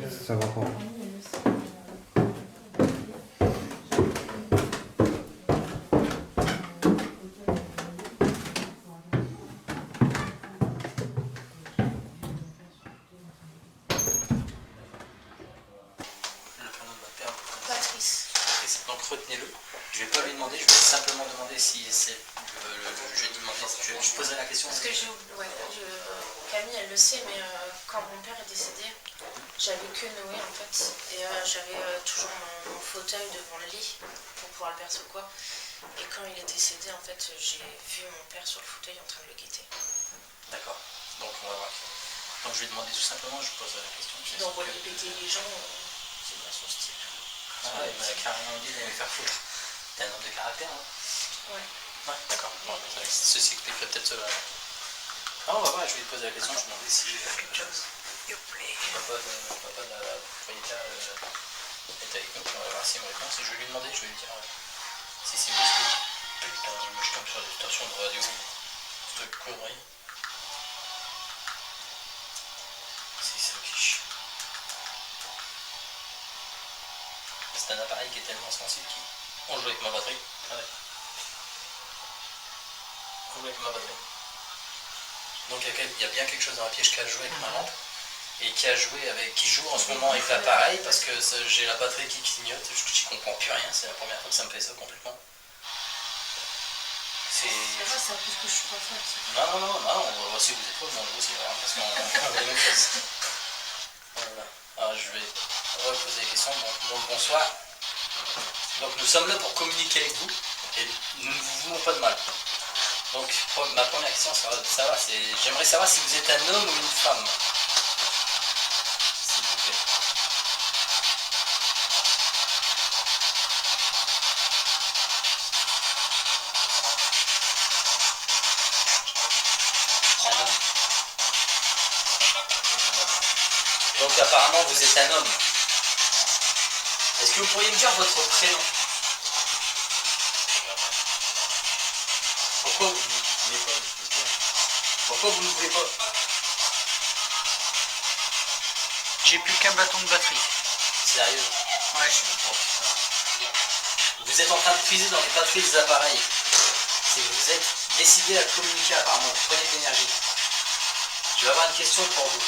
Le prénom de votre père, vous connaissez? Patrice. Donc retenez-le. Je vais pas lui demander, je vais simplement demander si c'est je vais demander, je poserai la question. Parce que Camille, elle le sait, mais quand mon père est décédé, j'avais que Noé en fait. Et j'avais toujours mon fauteuil devant le lit pour pouvoir le percer ou quoi. Et quand il est décédé, en fait, j'ai vu mon père sur le fauteuil en train de le guetter. D'accord. Donc on va voir. Donc je vais demander tout simplement, je poserai la question. D'envoyer péter les gens, c'est bien son style. Ah ouais, il m'a carrément dit d'aller faire foutre. T'es un homme de caractère, hein? Ouais. Ouais, d'accord. Bon, ceci expliquerait peut-être cela. Ah, on va voir, je vais lui poser la question, je vais demander si quelque chose. Papa de la propriétaire est avec nous, on va voir s'il me répond. Je vais lui demander, je vais lui dire si c'est juste que. Putain, moi je tombe sur des stations de radio, ce truc connerie. C'est ça qui chie. C'est un appareil qui est tellement sensible qu'on joue avec ma batterie. Ah ouais. On joue avec ma batterie. Donc il y a bien quelque chose dans la pièce qui a joué avec ma lampe et qui joue en ce moment avec l'appareil parce que j'ai la batterie qui clignote, j'y comprends plus rien, c'est la première fois que ça me fait ça complètement. C'est vrai, c'est un peu ce que je crois faire. Non, on va si vous êtes pas, on aussi, parce qu'on a la même chose. Voilà. Alors je vais reposer les questions. Bonsoir. Donc nous sommes là pour communiquer avec vous et nous ne vous voulons pas de mal. Donc ma première question, j'aimerais savoir si vous êtes un homme ou une femme. S'il vous plaît. Un homme. Donc apparemment vous êtes un homme. Est-ce que vous pourriez me dire votre prénom? Pourquoi vous ne voulez pas? Pourquoi vous ne voulez pas? J'ai plus qu'un bâton de batterie. Sérieux? Ouais. Vous êtes en train de puiser dans les batteries des appareils. C'est que vous êtes décidé à communiquer apparemment. Vous prenez de l'énergie. Je vais avoir une question pour vous.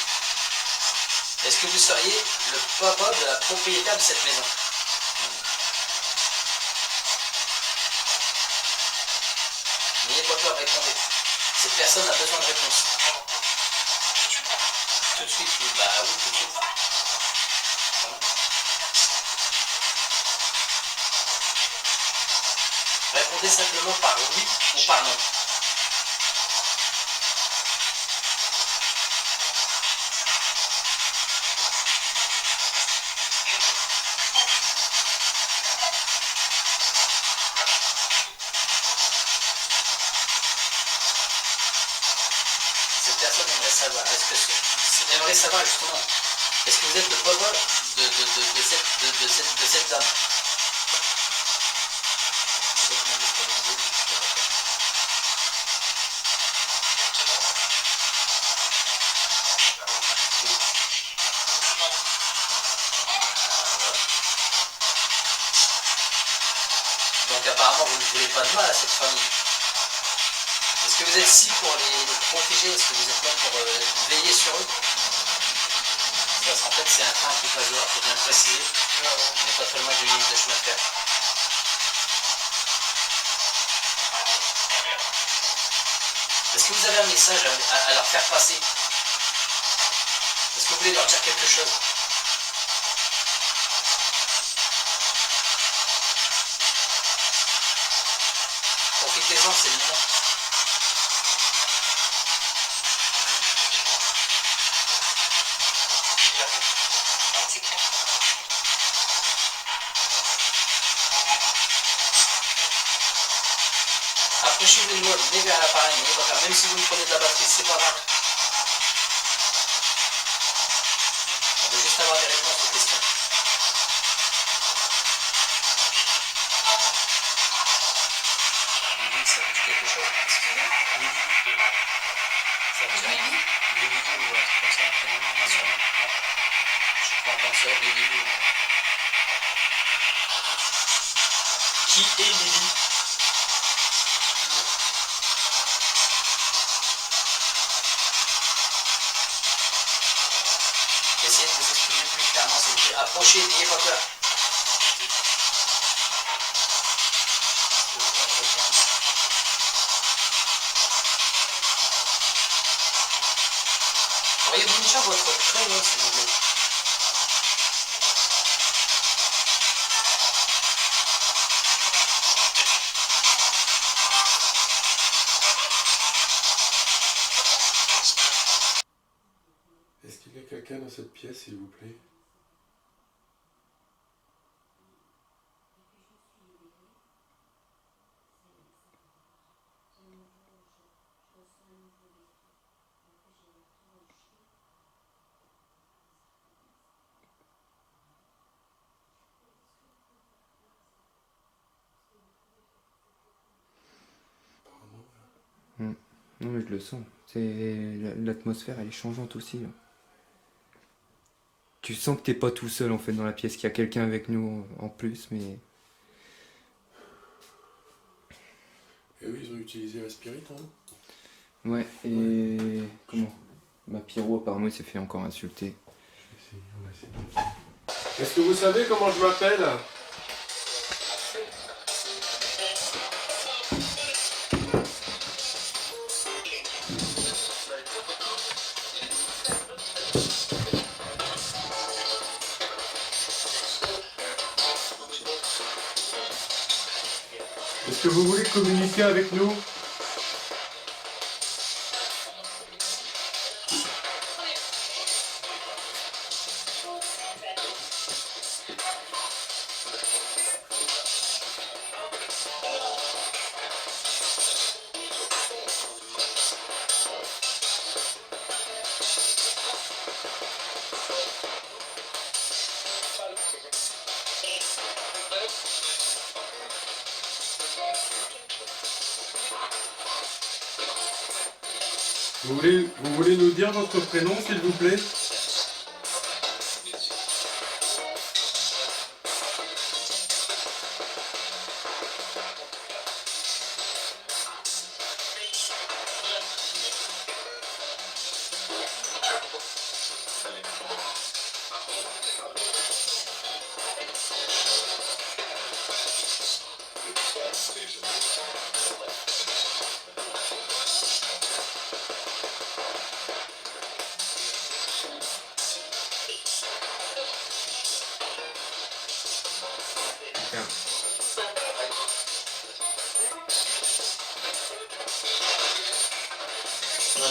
Est-ce que vous seriez le papa de la propriétaire de cette maison? N'ayez pas peur, répondez. Cette personne a besoin de réponse. Tout de suite, oui. Bah oui, tout de suite. Voilà. Répondez simplement par oui ou par non. Cette personne aimerait savoir, aimerait savoir justement, est-ce que vous êtes le papa de cette dame? apparemment vous ne voulez pas de mal à cette famille. Est-ce que vous êtes ici pour les protéger? Est-ce que vous êtes là pour veiller sur eux? Parce qu'en fait c'est un train qui passe dehors, il faut bien le préciser. On n'est pas très loin d'une ligne de chemin de fer. Est-ce que vous avez un message à leur faire passer? Est-ce que vous voulez leur dire quelque chose? Profitez-en, c'est le moment. Approchez-vous de moi, venez vers l'appareil, même si vous me prenez de la batterie, c'est pas grave. On veut juste avoir des réponses aux questions. Lily, ça vous dit quelque chose? Lily. Ça vous dit rien? Lily ou un truc comme ça, un prénom, un surnom? Non. Je crois comme ça, Lily ou... Qui est Lily? Essayez de vous exprimer plus clairement, s'il vous plaît. Approchez, n'ayez pas peur. Auriez-vous déjà votre prénom, s'il vous plaît? Est-ce qu'il y a quelqu'un dans cette pièce, s'il vous plaît? Non mais je le sens. L'atmosphère elle est changeante aussi. Là. Tu sens que t'es pas tout seul en fait dans la pièce, qu'il y a quelqu'un avec nous en plus, mais. Et oui, ils ont utilisé la spirit, hein? Ouais, et. Comment? Ma Pyro apparemment il s'est fait encore insulter. Est-ce que vous savez comment je m'appelle? Est-ce que vous voulez communiquer avec nous? Vous voulez nous dire votre prénom, s'il vous plaît?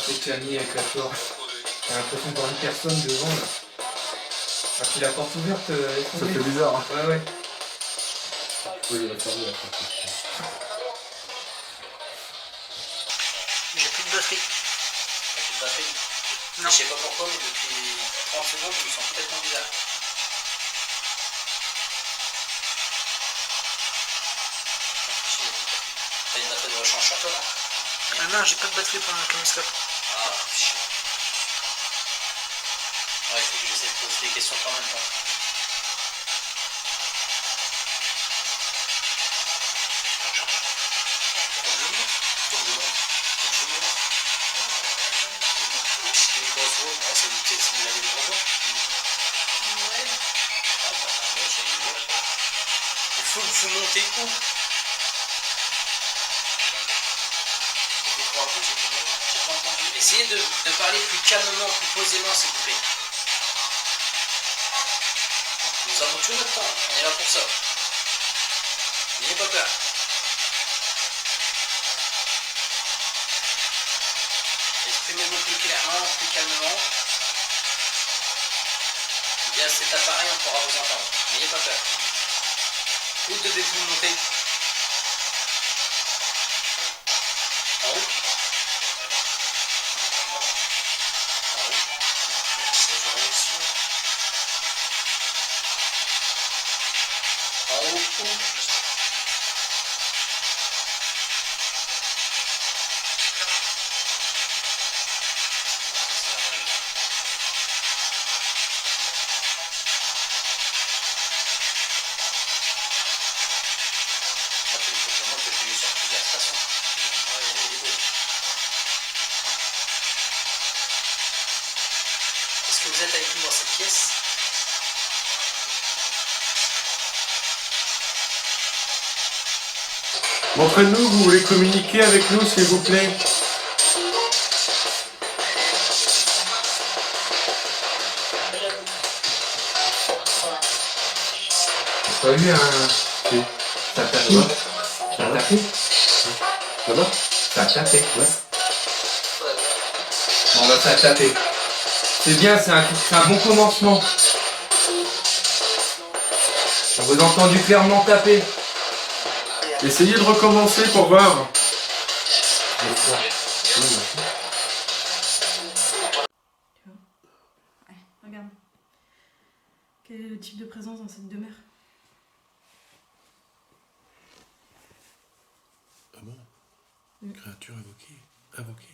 C'est calmé avec la porte. J'ai l'impression de voir une personne devant là. Ah, puis la porte ouverte, Ça fait bizarre, hein? Ouais, ouais. Oui, il va fermer la porte. J'ai plus de batterie. Avec une batterie. Non. Je sais pas pourquoi, mais depuis 30 secondes, je me sens complètement bizarre. T'as une batterie de rechange sur toi, là? Ah non, j'ai pas de batterie pour mon caméscope. Ah, chiant. Ouais, il faut que j'essaie de poser des questions quand même. C'est vous l'avez des gros points? Ouais. Ah bah, ouais, il faut monter où? J'ai pas entendu. Essayez de parler plus calmement, plus posément, s'il vous plaît. Nous avons tout notre temps, on est là pour ça. N'ayez pas peur. Exprimez-vous plus clairement, plus calmement. Via cet appareil, on pourra vous entendre. N'ayez pas peur. Où devez-vous monter? En haut? En haut? En haut où? Est-ce que vous êtes avec nous dans cette pièce? Montrez-nous, vous voulez communiquer avec nous, s'il vous plaît? T'as pas eu un... Ça a tapé? Ça a tapé? Là-bas? Ça a tapé, ouais. Bon bah ça a tapé. C'est bien, c'est un bon commencement. On vous a entendu clairement taper. Essayez de recommencer pour voir. Ouais, regarde. Quel est le type de présence dans cette demeure? Ah bon? Créature invoquée. Invoquée.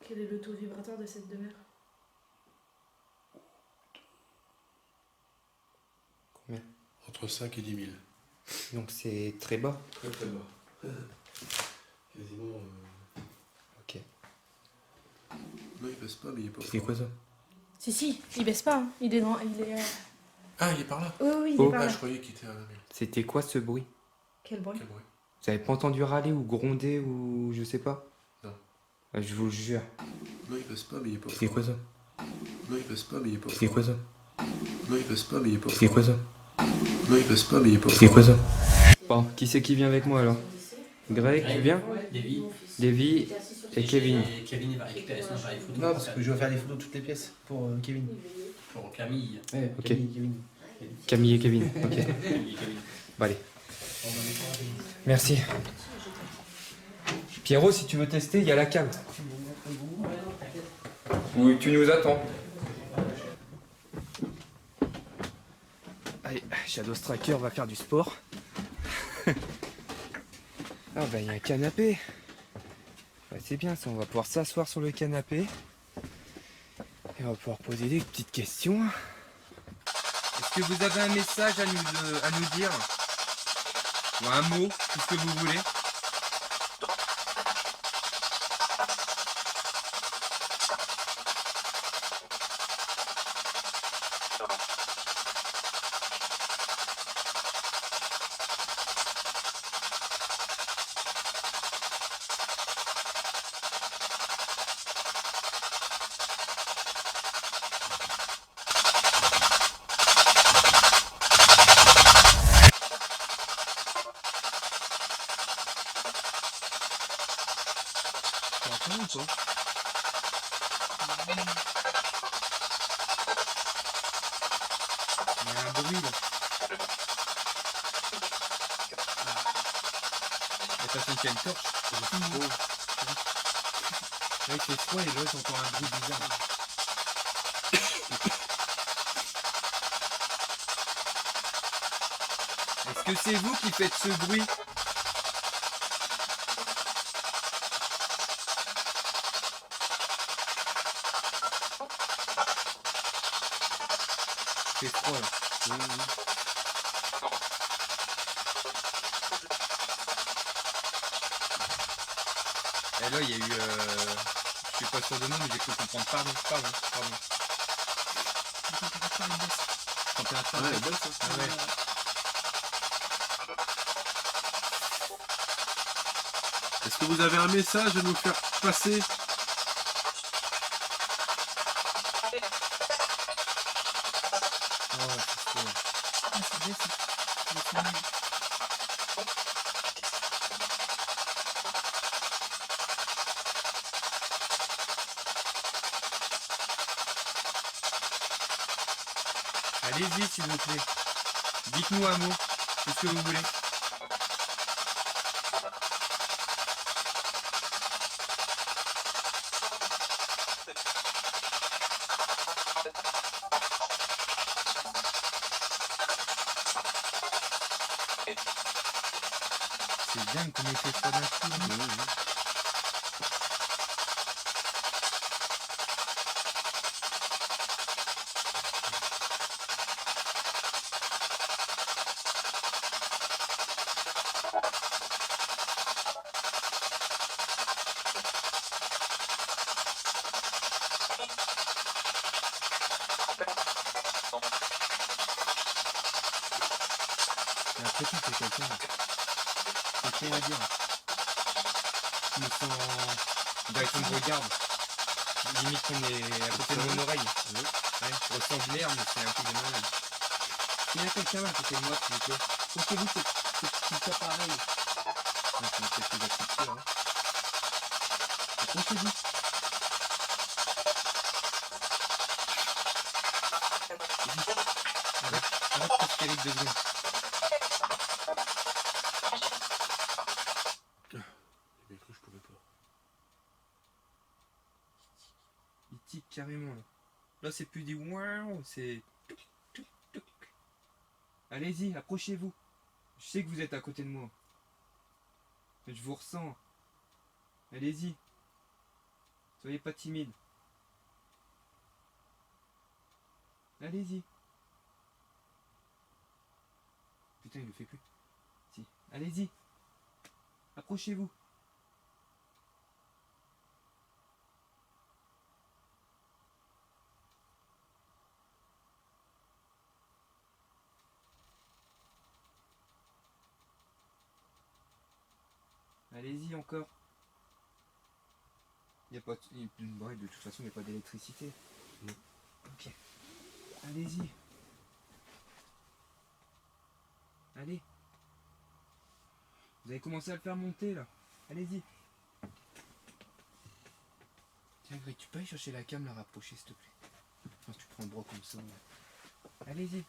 Quel est le taux vibratoire de cette demeure? Combien? Entre 5 et 10 000. Donc c'est très bas. Très très bas. Quasiment... Ok. Non, il passe pas, mais il est pas C'est quoi ça? Si, il baisse pas, hein. Il est dans... Ah, il est par là? Oui, il Oh. est par Ah, là. je croyais qu'il était à la main. C'était quoi ce bruit? Quel bruit? Quel bruit? Vous avez pas entendu râler ou gronder ou je sais pas? Non. Je vous le jure. Non, il passe pas, mais il est pas C'est quoi ça? Non, il passe pas, mais il est pas C'est quoi ça? Non, il passe pas, mais il est pas C'est quoi ça? Non, il passe pas, mais il est pas C'est quoi ça? Bon, qui c'est qui vient avec moi alors? Greg, tu viens? Davy. Davy et Kevin. Et Kevin, il va récupérer son appareil photo. Non, parce que je vais faire des photos de toutes les pièces pour Kevin. Pour Camille. Ouais, Ok. Kevin. Camille et Kevin. Ok. Camille et Kevin. Bon, allez. Merci. Pierrot, si tu veux tester, il y a la cave. Oui, tu nous attends. Allez, Shadow Striker va faire du sport. Ah bah il y a un canapé. Ouais, c'est bien ça, on va pouvoir s'asseoir sur le canapé. Et on va pouvoir poser des petites questions. Est-ce que vous avez un message à nous dire? Ou un mot, tout ce que vous voulez? T'entends ou pas? Il y a un bruit là. La personne qui a une torche. Avec les froids et là j'entends un bruit bizarre. Est-ce que c'est vous qui faites ce bruit? C'est froid là. Oui. Et là, il y a eu... je suis pas sûr de nom, mais j'ai cru comprendre. Pardon. Température Ouais, baisse. elle baisse, hein. Ah ouais. Est-ce que vous avez un message à nous faire passer? Oh, c'est chaud. Ah, c'est bien ça. C'est bien. Allez-y, s'il vous plaît. Dites-nous un mot, tout ce que vous voulez. C'est dingue comme il fait froid d'un coup. J'ai l'impression que c'est quelqu'un. C'est con à dire. Je me sens... On dirait qu'on me regarde. Limite qu'on est à côté de mon oreille. Ouais, je ressens de l'air, mais c'est un peu de malade. Il y a quelqu'un à côté de moi, s'il vous plaît. Pensez-vous que c'est tout ça pareil. Ouais, c'est peut-être que j'accepte, hein. Pensez-vous. Arrête Pascalique 2 secondes. J'ai bien cru que je pouvais pas. Il tique carrément là. Là c'est plus des waouh, c'est... Allez-y, approchez-vous. Je sais que vous êtes à côté de moi. Je vous ressens. Allez-y. Soyez pas timide. Allez-y. Putain, il le fait plus. Si. Allez-y. Approchez-vous. Allez-y encore. Il n'y a pas de... Ouais, de toute façon, il n'y a pas d'électricité. Non. Ok. Allez-y. Allez. Vous avez commencé à le faire monter là. Allez-y. Tiens Greg, tu peux aller chercher la cam, la rapprocher s'il te plaît. Enfin, tu prends le bras comme ça. Ouais. Allez-y.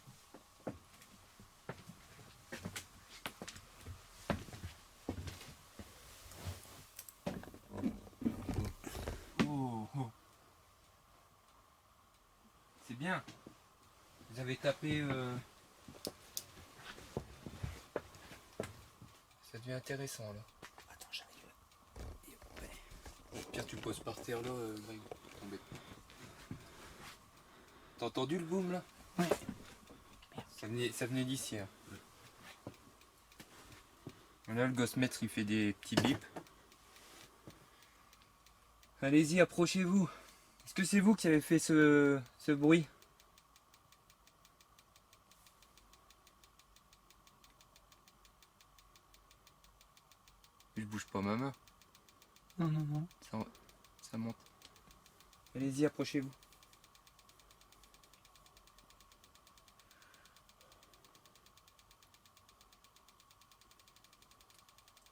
Oh. C'est bien. Vous avez tapé... Ça devient intéressant là. Attends, j'arrive. Au pire, tu le poses par terre là, Greg. Tomber. T'as entendu le boom là? Ouais. Ça venait d'ici. Hein. Là, le gosse-maître il fait des petits bips. Allez-y, approchez-vous. Est-ce que c'est vous qui avez fait ce bruit? Je bouge pas ma main. Non. Ça monte. Allez-y, approchez-vous.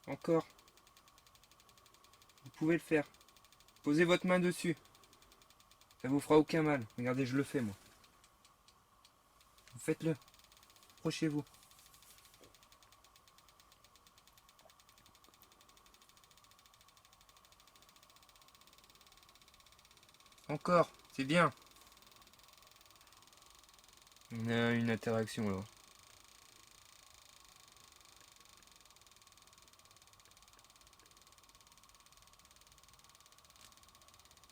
Encore. Vous pouvez le faire. Posez votre main dessus. Ça vous fera aucun mal. Regardez, je le fais moi. Faites-le. Approchez-vous. Encore, c'est bien. On a une interaction là.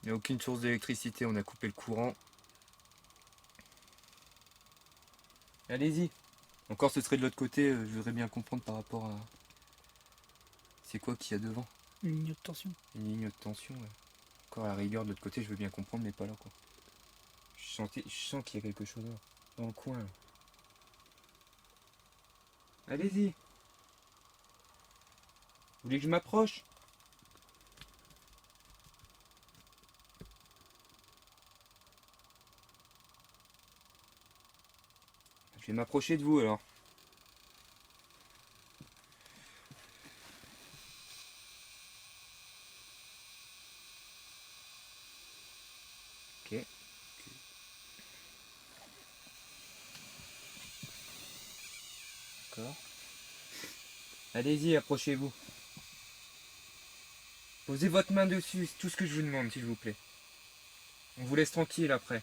Il n'y a aucune source d'électricité, on a coupé le courant. Allez-y. Encore ce serait de l'autre côté, je voudrais bien comprendre par rapport à... C'est quoi qu'il y a devant? Une ligne de tension. Une ligne de tension, ouais. Encore à la rigueur, de l'autre côté, je veux bien comprendre, mais pas là, quoi. Je sens qu'il y a quelque chose là, dans le coin, là. Allez-y. Vous voulez que je m'approche? Je vais m'approcher de vous, alors. Ok. D'accord. Allez-y, approchez-vous. Posez votre main dessus, c'est tout ce que je vous demande, s'il vous plaît. On vous laisse tranquille après.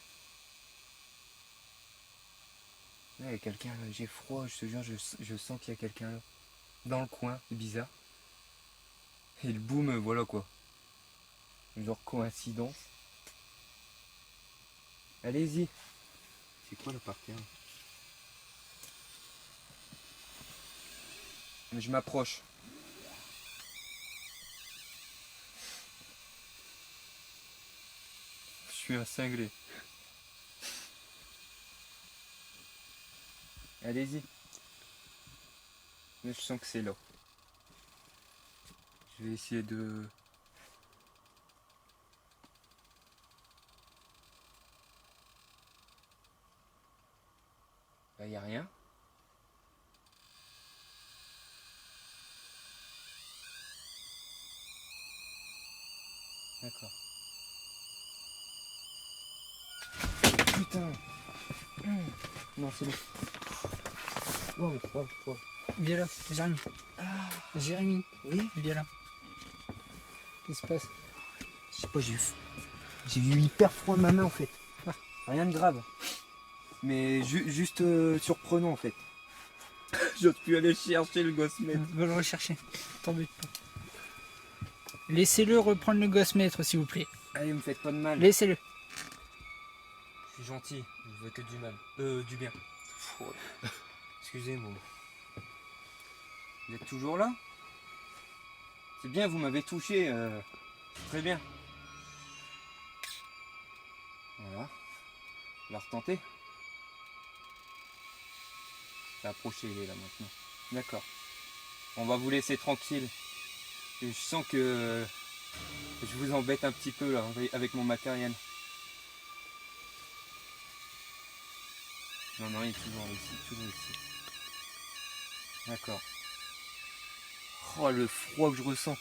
Là, il y a quelqu'un, là, j'ai froid, je te jure, je sens qu'il y a quelqu'un là. Dans le coin, c'est bizarre. Et le boom, voilà quoi. Genre coïncidence. Allez-y. C'est quoi là par terre? Je m'approche. Je suis un cinglé. Allez-y. Mais je sens que c'est là. Je vais essayer de... Là, y a rien. D'accord. Putain. Non, c'est bon. Wow, wow, wow. Viens là, Jérémy. Jérémy. Oui. Viens là. Qu'est-ce qui se passe? Je sais pas, j'ai eu hyper froid de ma main en fait. Rien de grave. Mais juste surprenant en fait. J'ose plus aller chercher le gosse-mètre. Va le rechercher. T'embête pas. Laissez-le reprendre le gosse-mètre, s'il vous plaît. Allez, me faites pas de mal. Laissez-le. Je suis gentil, je veux que du mal. Du bien. Excusez-moi. Vous êtes toujours là? C'est bien, vous m'avez touché. Très bien. Voilà. On va retenter. C'est approché, il est là maintenant. D'accord. On va vous laisser tranquille. Et je sens que je vous embête un petit peu là avec mon matériel. Non, non, il est toujours ici, toujours ici. D'accord. Oh, le froid que je ressens.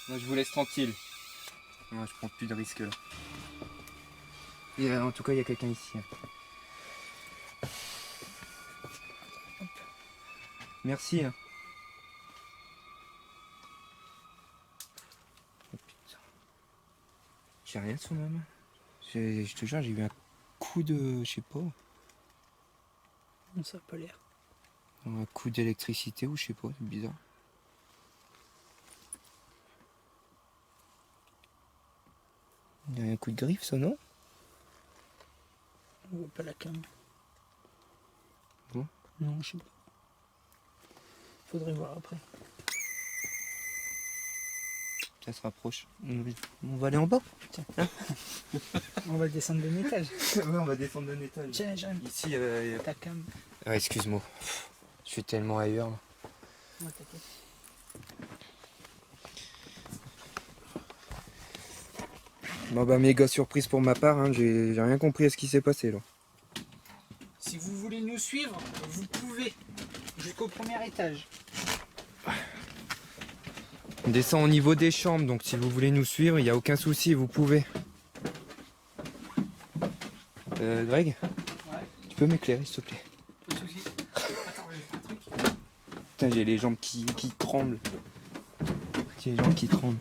Moi, je vous laisse tranquille. Moi, je prends plus de risques là. Et, en tout cas, il y a quelqu'un ici. Merci. Hein. Oh, putain. J'ai rien sur ma main. Je te jure, j'ai eu un coup de... je sais pas. Non, ça n'a pas l'air. Un coup d'électricité ou je sais pas, c'est bizarre. Il y a un coup de griffe, ça, non? On voit pas la cam. Bon. Non, je sais pas. Faudrait voir après. Ça se rapproche. On va aller en bas. Tiens. Hein? On va descendre d'un étage. Ouais, on va descendre d'un étage. Tiens, j'aime. Ici, ta cam. Ah, excuse-moi. Je suis tellement ailleurs. Là. Ouais, t'inquiète. Bon bah méga surprise pour ma part, hein. J'ai rien compris à ce qui s'est passé là. Si vous voulez nous suivre, vous pouvez. Jusqu'au premier étage. On descend au niveau des chambres, donc si vous voulez nous suivre, il n'y a aucun souci, vous pouvez. Greg, ouais. Tu peux m'éclairer s'il te plaît? Pas de soucis. Attends, je vais faire un truc. Putain, j'ai les jambes qui tremblent. J'ai les jambes qui tremblent.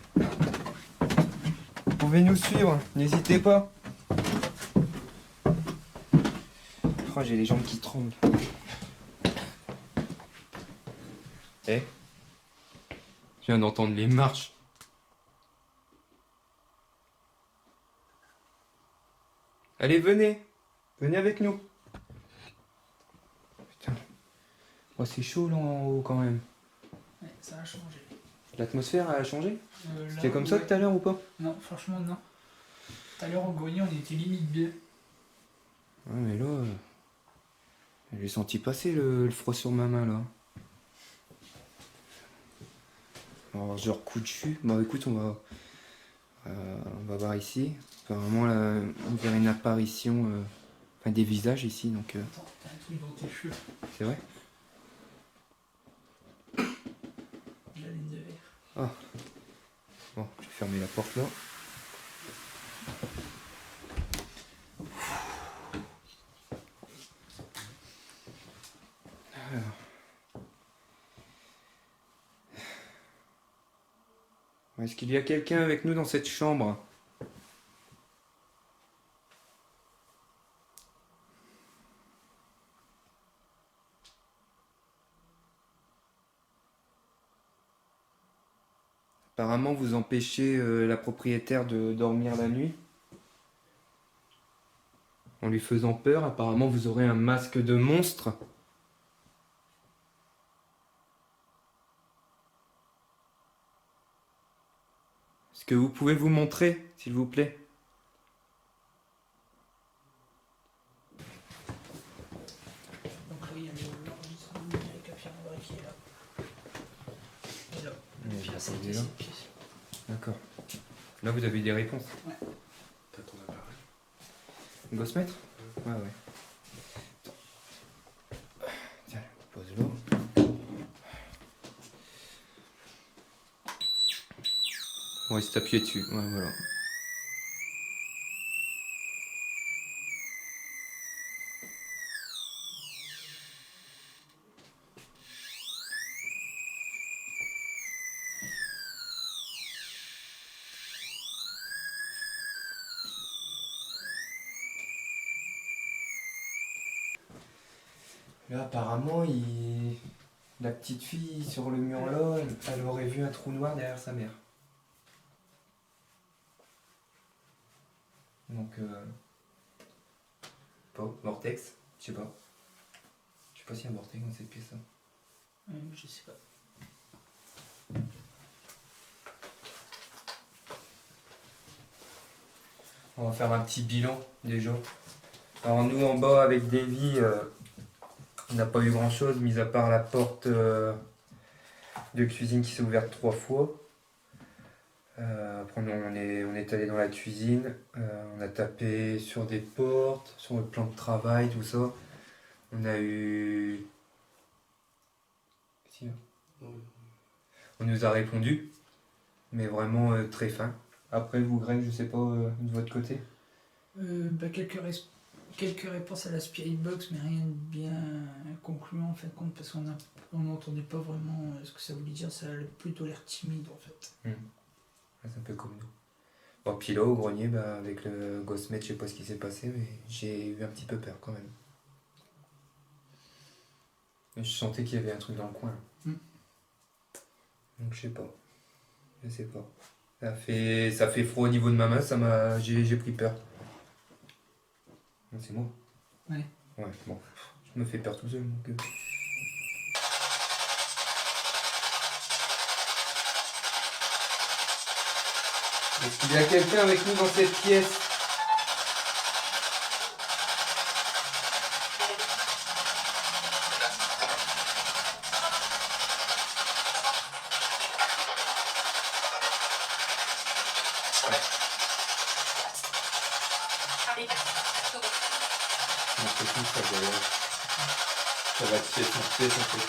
Vous pouvez nous suivre, n'hésitez pas. Oh, j'ai les jambes qui tremblent. Eh, je viens d'entendre les marches. Allez, venez. Venez avec nous. Putain. Oh, c'est chaud là en haut quand même. Ouais, ça a changé. L'atmosphère a changé? Là, C'était comme ça ouais. tout à l'heure ou pas? Non, franchement, non. Tout à l'heure, en grenier, on était limite bien. Ouais, mais là, j'ai senti passer le froid sur ma main là. Alors, je recoue dessus. Bon, écoute, on va voir ici. Apparemment, là, on verrait une apparition, enfin des visages ici, donc. Attends, t'as un truc dans tes cheveux. C'est vrai? La ligne de verre. Ah. Bon, je vais fermer la porte là. Alors. Est-ce qu'il y a quelqu'un avec nous dans cette chambre? Apparemment, vous empêchez la propriétaire de dormir la nuit. En lui faisant peur, apparemment, vous aurez un masque de monstre. Est-ce que vous pouvez vous montrer, s'il vous plaît? Donc là, il y a l'enregistrement avec la pierre qui est là. Et là, Oui, puis là, c'est attendez, là. cette pièce. D'accord. Là, vous avez des réponses. Ouais. T'as ton appareil. Gosse-maître? Ouais, ouais. Attends. Tiens, pose-le. Ouais, c'est appuyé dessus. Ouais, voilà. Là, apparemment, la petite fille sur le mur là, elle aurait vu un trou noir derrière sa mère. Donc, pas vortex, je sais pas. Je sais pas s'il y a un vortex dans cette pièce là. Je sais pas. On va faire un petit bilan déjà. Alors nous en bas avec Davy, on n'a pas eu grand chose, mis à part la porte de cuisine qui s'est ouverte 3 fois. Après on est allé dans la cuisine, on a tapé sur des portes, sur le plan de travail, tout ça. On a eu... Si, hein. On nous a répondu, mais vraiment très fin. Après vous Greg, je sais pas, de votre côté? Quelques réponses à la Spirit Box, mais rien de bien concluant en fin de compte, parce qu'on n'entendait pas vraiment ce que ça voulait dire, ça a plutôt l'air timide en fait. C'est un peu comme nous. Bon, puis là, au grenier, avec le Ghostmate, je sais pas ce qui s'est passé, mais j'ai eu un petit peu peur quand même. Et je sentais qu'il y avait un truc dans le coin. Donc je sais pas. Je sais pas. Ça fait froid au niveau de ma main, j'ai pris peur. Non, c'est moi. Ouais. Ouais, bon. Je me fais peur tout seul, donc... Est-ce qu'il y a quelqu'un avec nous dans cette pièce? Ça va de pièce en pièce en fait.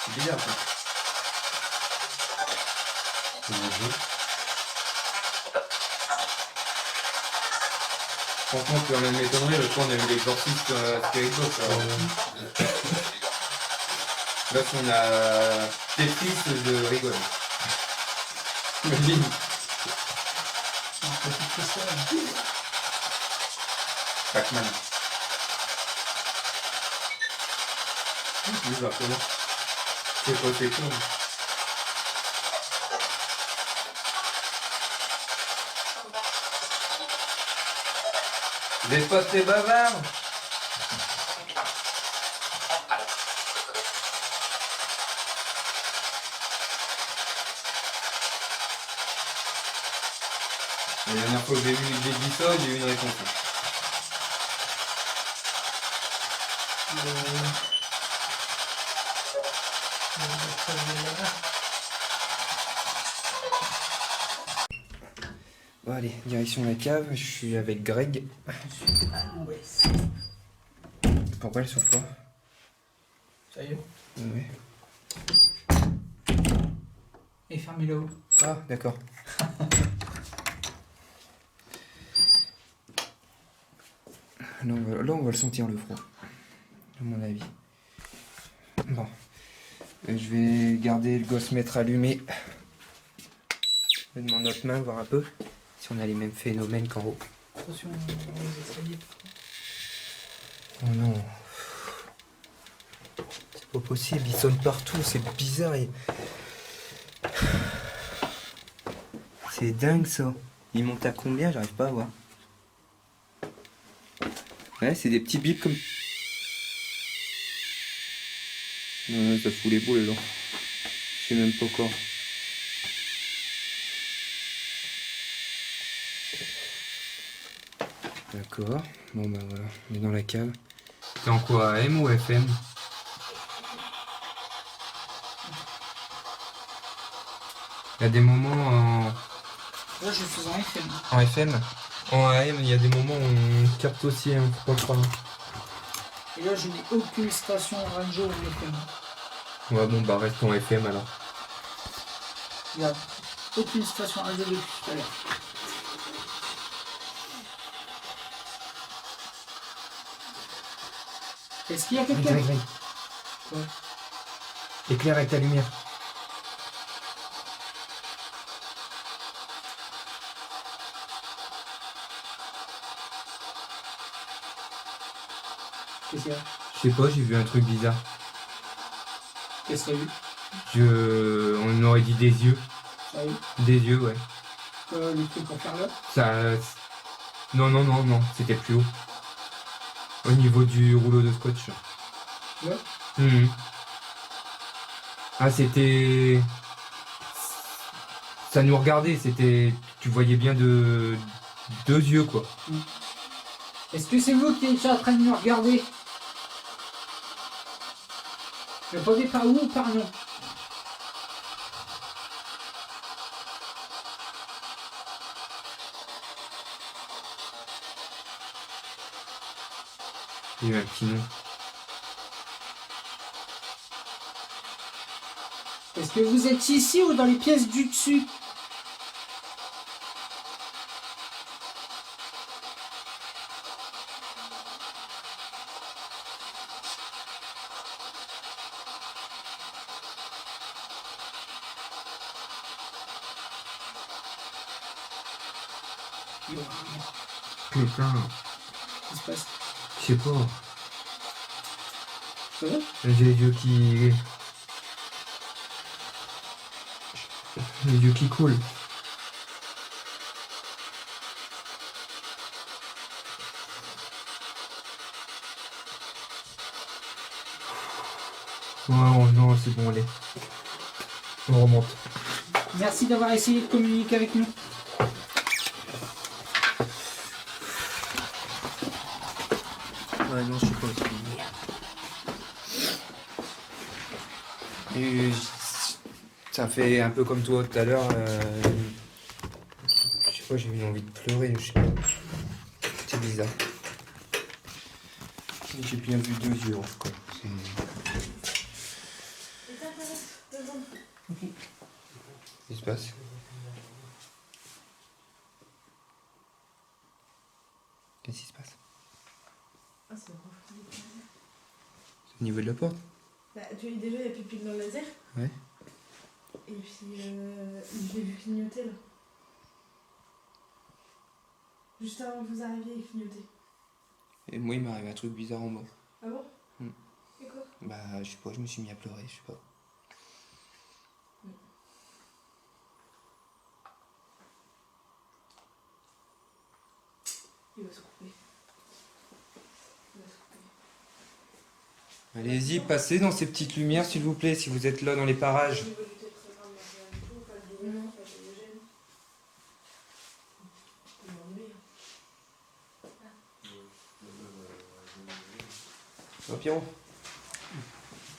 C'est bizarre ça. C'est nouveau. Franchement, tu vas même m'étonner, le temps on a eu l'exorciste sur Spirit Box. Là, on a Tetris, je rigole. Imagine. Pac-Man. Oui, bah comment? C'est pas fait con. Vous êtes pas très bavard? La dernière fois que j'ai dit ça, j'ai eu une réponse. Bon allez, direction la cave, je suis avec Greg. Je suis à l'ouest. Pourquoi elle s'ouvre pas? Sérieux? Ouais. Et fermez là-haut. Ah, d'accord. Là, on va le sentir le froid, à mon avis. Bon. Je vais garder le gosse-mètre allumé. Je vais demander notre main, voir un peu si on a les mêmes phénomènes qu'en haut. Attention, les escaliers. Oh non. C'est pas possible, il sonne partout, c'est bizarre. C'est dingue ça. Il monte à combien? J'arrive pas à voir. Ouais, c'est des petits bips comme... Ouais, ça fout les boules là. Je sais même pas quoi. D'accord. Bon bah voilà, on est dans la cave. C'est en quoi, AM ou FM? Il y a des moments en... Là, je suis en FM. En FM? En AM, il y a des moments où on capte aussi, hein, faut pas le croire. Et là, je n'ai aucune station radio ou FM. Ouais, bon, bah reste en FM alors. Il n'y a aucune station radio depuis tout à l'heure. Est-ce qu'il y a quelqu'un? Quoi? Éclaire avec ta lumière. Qu'est-ce qu'il y a? Je sais pas, j'ai vu un truc bizarre. Qu'est-ce qu'il y a eu? On aurait dit des yeux. Sérieux? Des yeux, ouais. Le truc pour faire là? Ça... Non, c'était plus haut. Au niveau du rouleau de scotch. Là? Mhm. Ah, c'était... Ça nous regardait, c'était... Tu voyais bien deux yeux, quoi. Est-ce que c'est vous qui êtes en train de nous regarder? Répondez par oui ou par non. Il y a eu un petit nom. Est-ce que vous êtes ici ou dans les pièces du dessus? Putain, Qu'est-ce qui se passe? je sais pas. Ça va? J'ai les yeux qui... Les yeux qui coulent. Oh non, c'est bon, allez. On remonte. Merci d'avoir essayé de communiquer avec nous. Ouais, non, je sais pas. Et ça fait un peu comme toi tout à l'heure. Je sais pas, j'ai eu envie de pleurer, je sais pas. C'est bizarre. J'ai bien vu deux yeux en tout cas. Qu'est-ce qui se passe? Qu'est-ce qui se passe? Ah, c'est refroidi. Au niveau de la porte? Bah, déjà, il y a plus de pile dans le laser. Ouais. Et puis, je l'ai vu clignoter là. Juste avant que vous arriviez, il clignotait. Et moi, il m'est arrivé un truc bizarre en bas. Ah bon? Hmm. Et quoi? Bah, je sais pas, je me suis mis à pleurer, je sais pas. Il va se couper. Allez-y, passez dans ces petites lumières, s'il vous plaît, si vous êtes là dans les parages. Oh, Pierrot.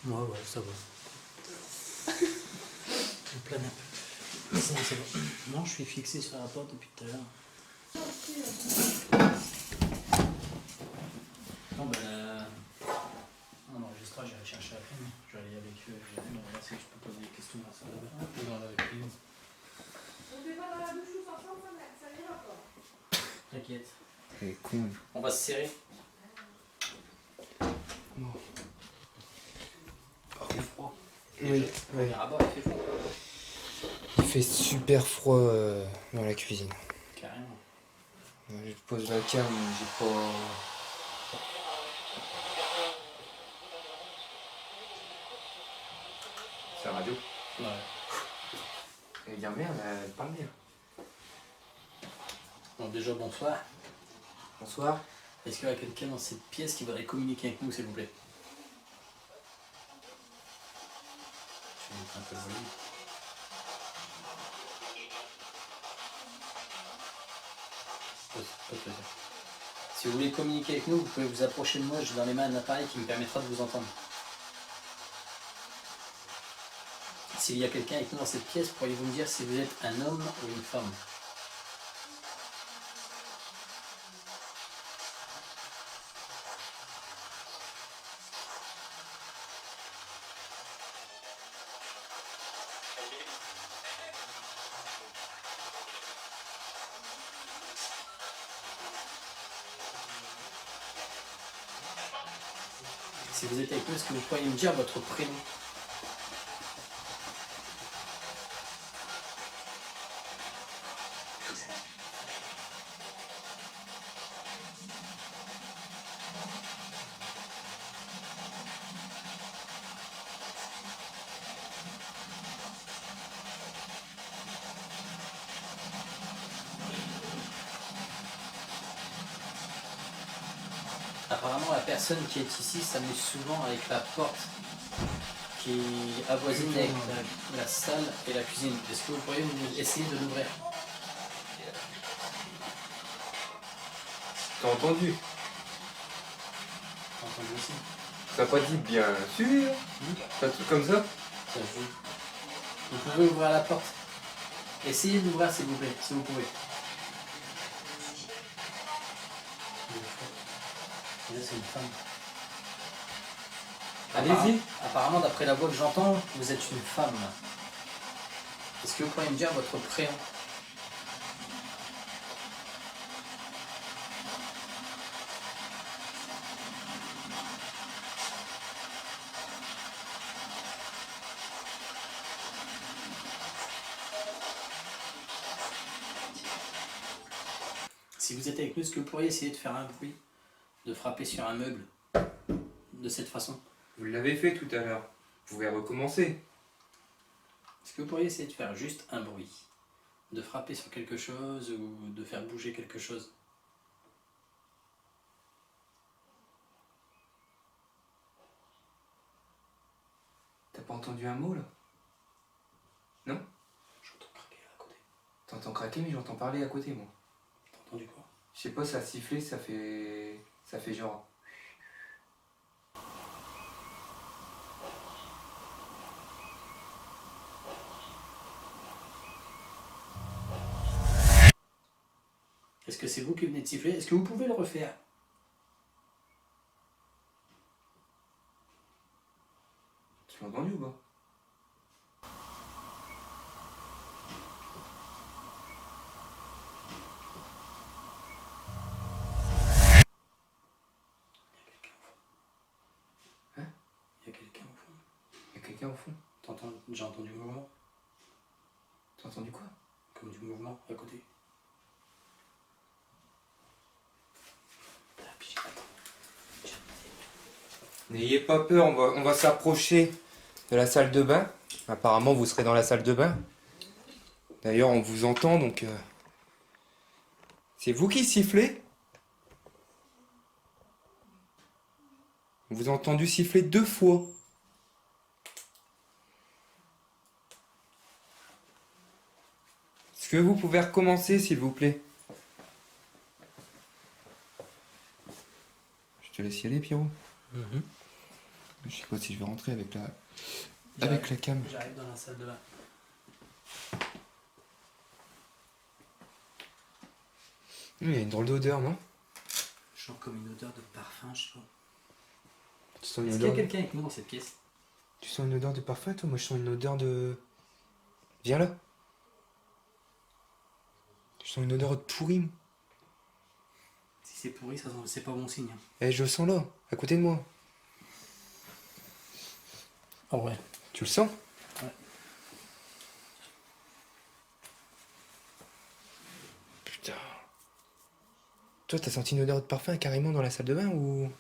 Ouais, ça va. Je plane un peu. Ça va. Non, je suis fixé sur la porte depuis tout à l'heure. Non, ben. L'enregistreur, j'irai chercher après. Je vais aller avec eux. Je vais voir si je peux poser des questions à ça là-bas. Ou dans la clé. On n'est pas dans la douche tous ensemble, ça ira pas. T'inquiète. Elle est con. On va se serrer. Bon. Il fait froid. Oui, On ira bas, il fait froid. Il fait super froid dans la cuisine. Carrément. Je pose la cam, j'ai pas... C'est la radio. Ouais. Elle dit merde, elle parle bien. Bon, déjà, bonsoir. Bonsoir. Est-ce qu'il y a quelqu'un dans cette pièce qui voudrait communiquer avec nous, s'il vous plaît? Je vais mettre un peu le volume. Pas de plaisir. Si vous voulez communiquer avec nous, vous pouvez vous approcher de moi, j'ai dans les mains un appareil qui me permettra de vous entendre. S'il y a quelqu'un avec nous dans cette pièce, pourriez-vous me dire si vous êtes un homme ou une femme? Si vous êtes avec nous, est-ce que vous pourriez me dire votre prénom? Apparemment, la personne qui est ici s'amuse souvent avec la porte qui avoisine avec la salle et la cuisine. Est-ce que vous pourriez essayer de l'ouvrir? T'as entendu? T'as entendu aussi? T'as pas dit bien sûr? Pas un truc comme ça? Ça joue. Vous pouvez ouvrir la porte. Essayez de l'ouvrir s'il vous plaît, si vous pouvez. Et là, c'est une femme. Allez-y. Apparemment, d'après la voix que j'entends, vous êtes une femme. Est-ce que vous pourriez me dire votre prénom? Si vous êtes avec nous, est-ce que vous pourriez essayer de faire un bruit, de frapper sur un meuble de cette façon? Vous l'avez fait tout à l'heure. Vous pouvez recommencer. Est-ce que vous pourriez essayer de faire juste un bruit, de frapper sur quelque chose ou de faire bouger quelque chose? T'as pas entendu un mot là? Non? J'entends craquer à côté. T'entends craquer mais j'entends parler à côté moi. T'as entendu quoi? Je sais pas, ça a sifflé, ça fait genre... Est-ce que c'est vous qui venez de siffler? Est-ce que vous pouvez le refaire? Tu l'as entendu ou pas? Hein? Il y a quelqu'un au fond. Il y a quelqu'un au fond? J'ai entendu du mouvement. T'as entendu quoi? Comme du mouvement à côté. N'ayez pas peur, on va s'approcher de la salle de bain. Apparemment, vous serez dans la salle de bain. D'ailleurs, on vous entend, donc... C'est vous qui sifflez? On vous a entendu siffler 2 fois. Est-ce que vous pouvez recommencer, s'il vous plaît? Je te laisse y aller, Pierrot. Je sais pas si je vais rentrer avec la cam. J'arrive dans la salle de bain. Il y a une drôle d'odeur, non? Je sens comme une odeur de parfum, je sais pas. Tu sens une Est-ce qu'il y a odeur quelqu'un avec nous dans cette pièce? Tu sens une odeur de parfum, toi? Moi, je sens une odeur de... Viens là. Je sens une odeur de pourri. moi. Si c'est pourri, ça c'est pas bon signe. Eh, je le sens là, à côté de moi. Ah ouais. Tu le sens? Ouais. Putain. Toi, t'as senti une odeur de parfum carrément dans la salle de bain ou...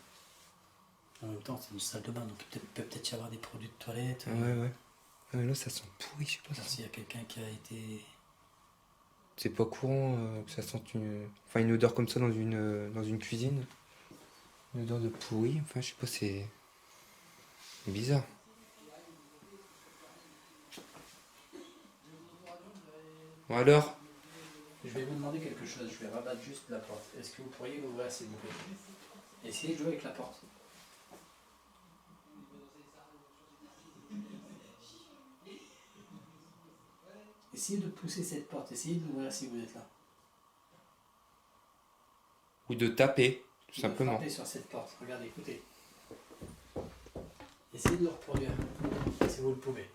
En même temps, c'est une salle de bain, donc il peut peut-être y avoir des produits de toilette. Ouais. Ah, mais là, ça sent pourri, je sais pas. S'il y a quelqu'un qui a été... C'est pas courant que ça sente une odeur comme ça dans une cuisine. Une odeur de pourri, enfin, je sais pas, c'est bizarre. Bon alors? Je vais vous demander quelque chose, je vais rabattre juste la porte. Est-ce que vous pourriez l'ouvrir s'il vous plaît? Essayez de jouer avec la porte. Essayez de pousser cette porte, essayez de l'ouvrir si vous êtes là. Ou de taper, tout De simplement. frapper sur cette porte, regardez, écoutez. Essayez de le reproduire, si vous le pouvez.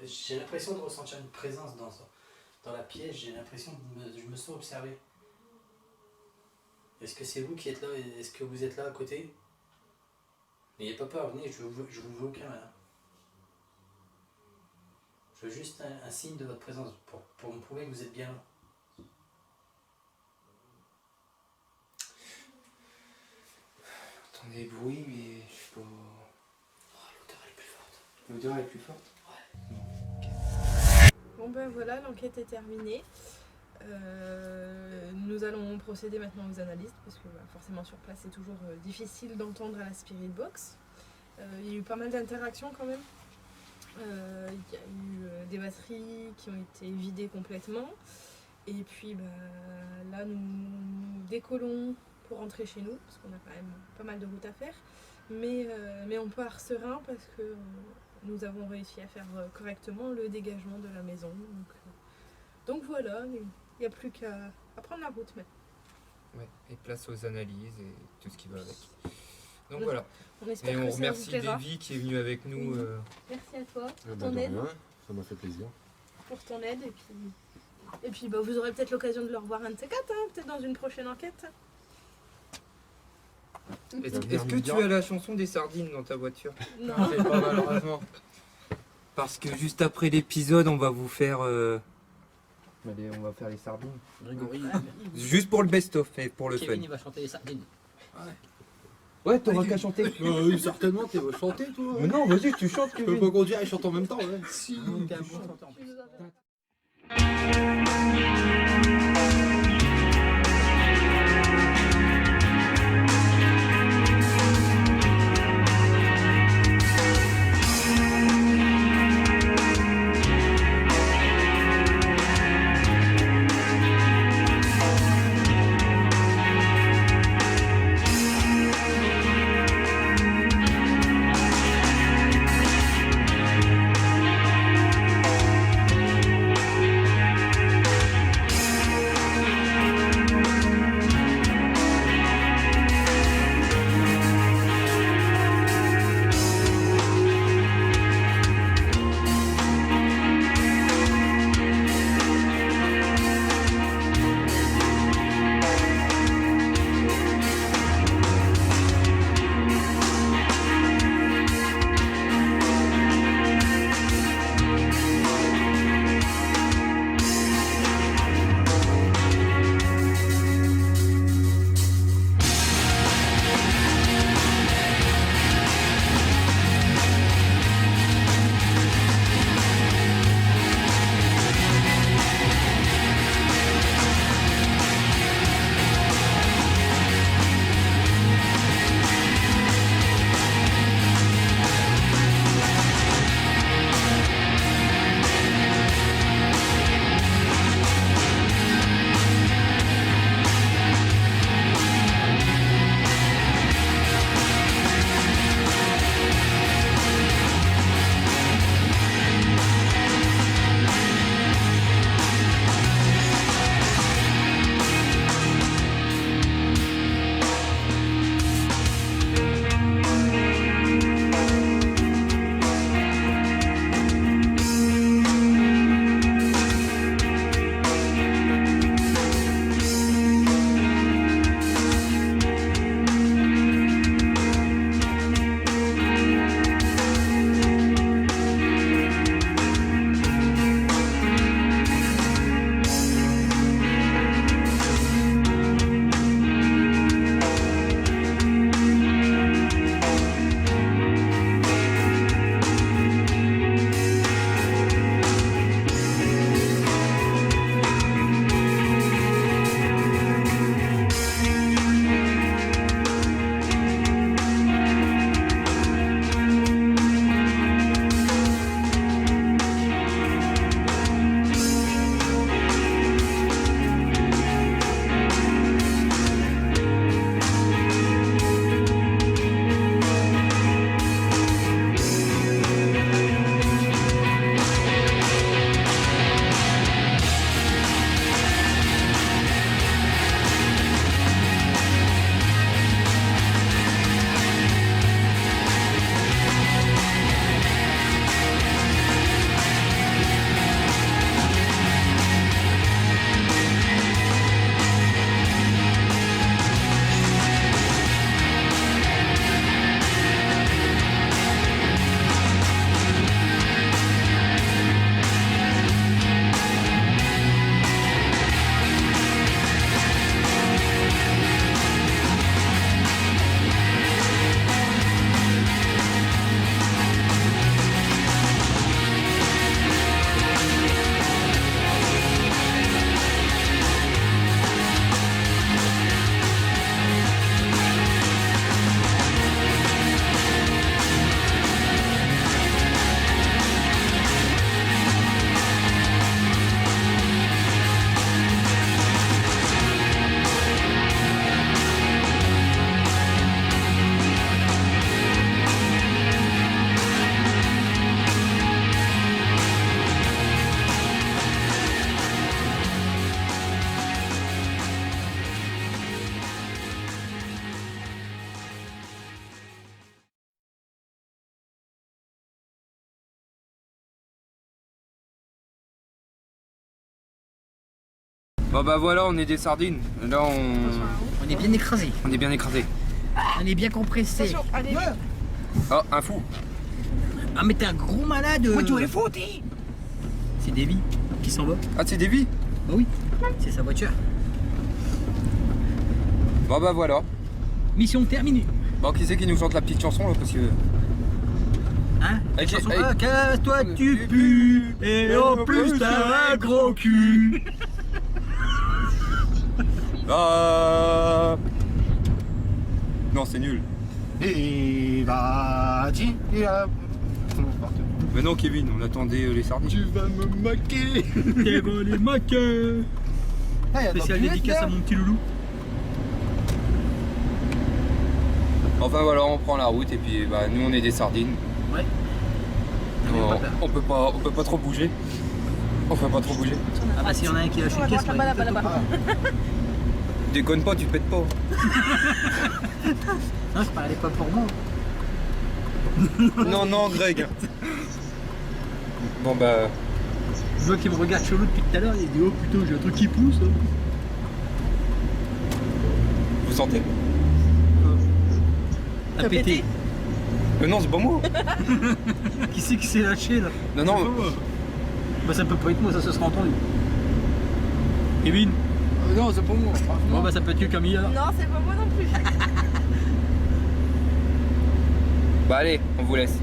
J'ai l'impression de ressentir une présence dans la pièce, j'ai l'impression je me sens observé. Est-ce que c'est vous qui êtes là? Est-ce que vous êtes là à côté? N'ayez pas peur, venez, je vous veux aucun malin. Je veux juste un signe de votre présence pour me prouver que vous êtes bien là. J'entends des bruits, mais je sais pas... L'odeur est plus forte. L'odeur est plus forte? Bon ben voilà, l'enquête est terminée. Nous allons procéder maintenant aux analyses parce que forcément sur place c'est toujours difficile d'entendre à la Spirit Box. Il y a eu pas mal d'interactions quand même. Il y a eu des batteries qui ont été vidées complètement. Et puis là nous décollons pour rentrer chez nous parce qu'on a quand même pas mal de route à faire. Mais on part serein parce que nous avons réussi à faire correctement le dégagement de la maison. Donc voilà, il n'y a plus qu'à prendre la route maintenant. Ouais, et place aux analyses et tout ce qui va avec. Donc voilà. On espère et que on ça remercie vous plaira. Davy qui est venu avec nous. Merci à toi pour De ton aide. rien, ça m'a fait plaisir. Pour ton aide et puis vous aurez peut-être l'occasion de le revoir un de ces quatre, hein, peut-être dans une prochaine enquête. Est-ce que tu as la chanson des sardines dans ta voiture? Non. J'ai pas malheureusement. Parce que juste après l'épisode, on va vous faire... Allez, on va faire les sardines. Grégory, Juste pour le best-of et pour le Kevin fun. il va chanter les sardines. Ouais, t'auras qu'à chanter. Oui, certainement, tu vas chanter toi. Mais non, vas-y, tu chantes, Tu peux Kevin. pas conduire et chanter en même temps, ouais. Si, t'es un bon chanteur en plus. Tu nous enverras. Bon bah voilà, on est des sardines. Là On est bien écrasé. on est bien écrasés. On est bien compressé. Allez, Oh, un fou. Ah mais t'es un gros malade. Ouais, tu es foutu. C'est Davy qui s'en va. Ah, c'est Davy? Bah oui, c'est sa voiture. Bon bah voilà. Mission terminée. Bon, qui c'est qui nous chante la petite chanson là? Parce que. Hein? Hey, Chanson, hey. ah, casse-toi tu pues. Et en plus t'as un gros cul. Ah. Non, c'est nul. Et bah, tiens, et là. Mais non, Kevin, on attendait les sardines. Tu vas me maquer. Et ben les maqueux. Ah, y a Spécial dans le dédicace là. à mon petit loulou. Enfin voilà, on prend la route et puis bah, nous on est des sardines. Ouais. On peut pas trop bouger. On peut pas trop bouger. Ah bah s'il y en a un qui lâche une caisse, on va là-bas. Déconne pas, tu pètes pas. Non, je parlais pas pour moi. Non, non, Greg. Bon bah. Je vois qu'il me regarde chelou depuis tout à l'heure, il dit oh putain j'ai un truc qui pousse. Hein. Vous sentez? T'as pété. Non, c'est pas moi. Qui c'est qui s'est lâché là? Non, non. C'est pas moi. Bah ça peut pas être moi, ça se sera entendu. Kevin. Non, c'est pas moi. Bon bah ça peut être que Camille alors. Non, c'est pas moi non plus. Bah allez, on vous laisse.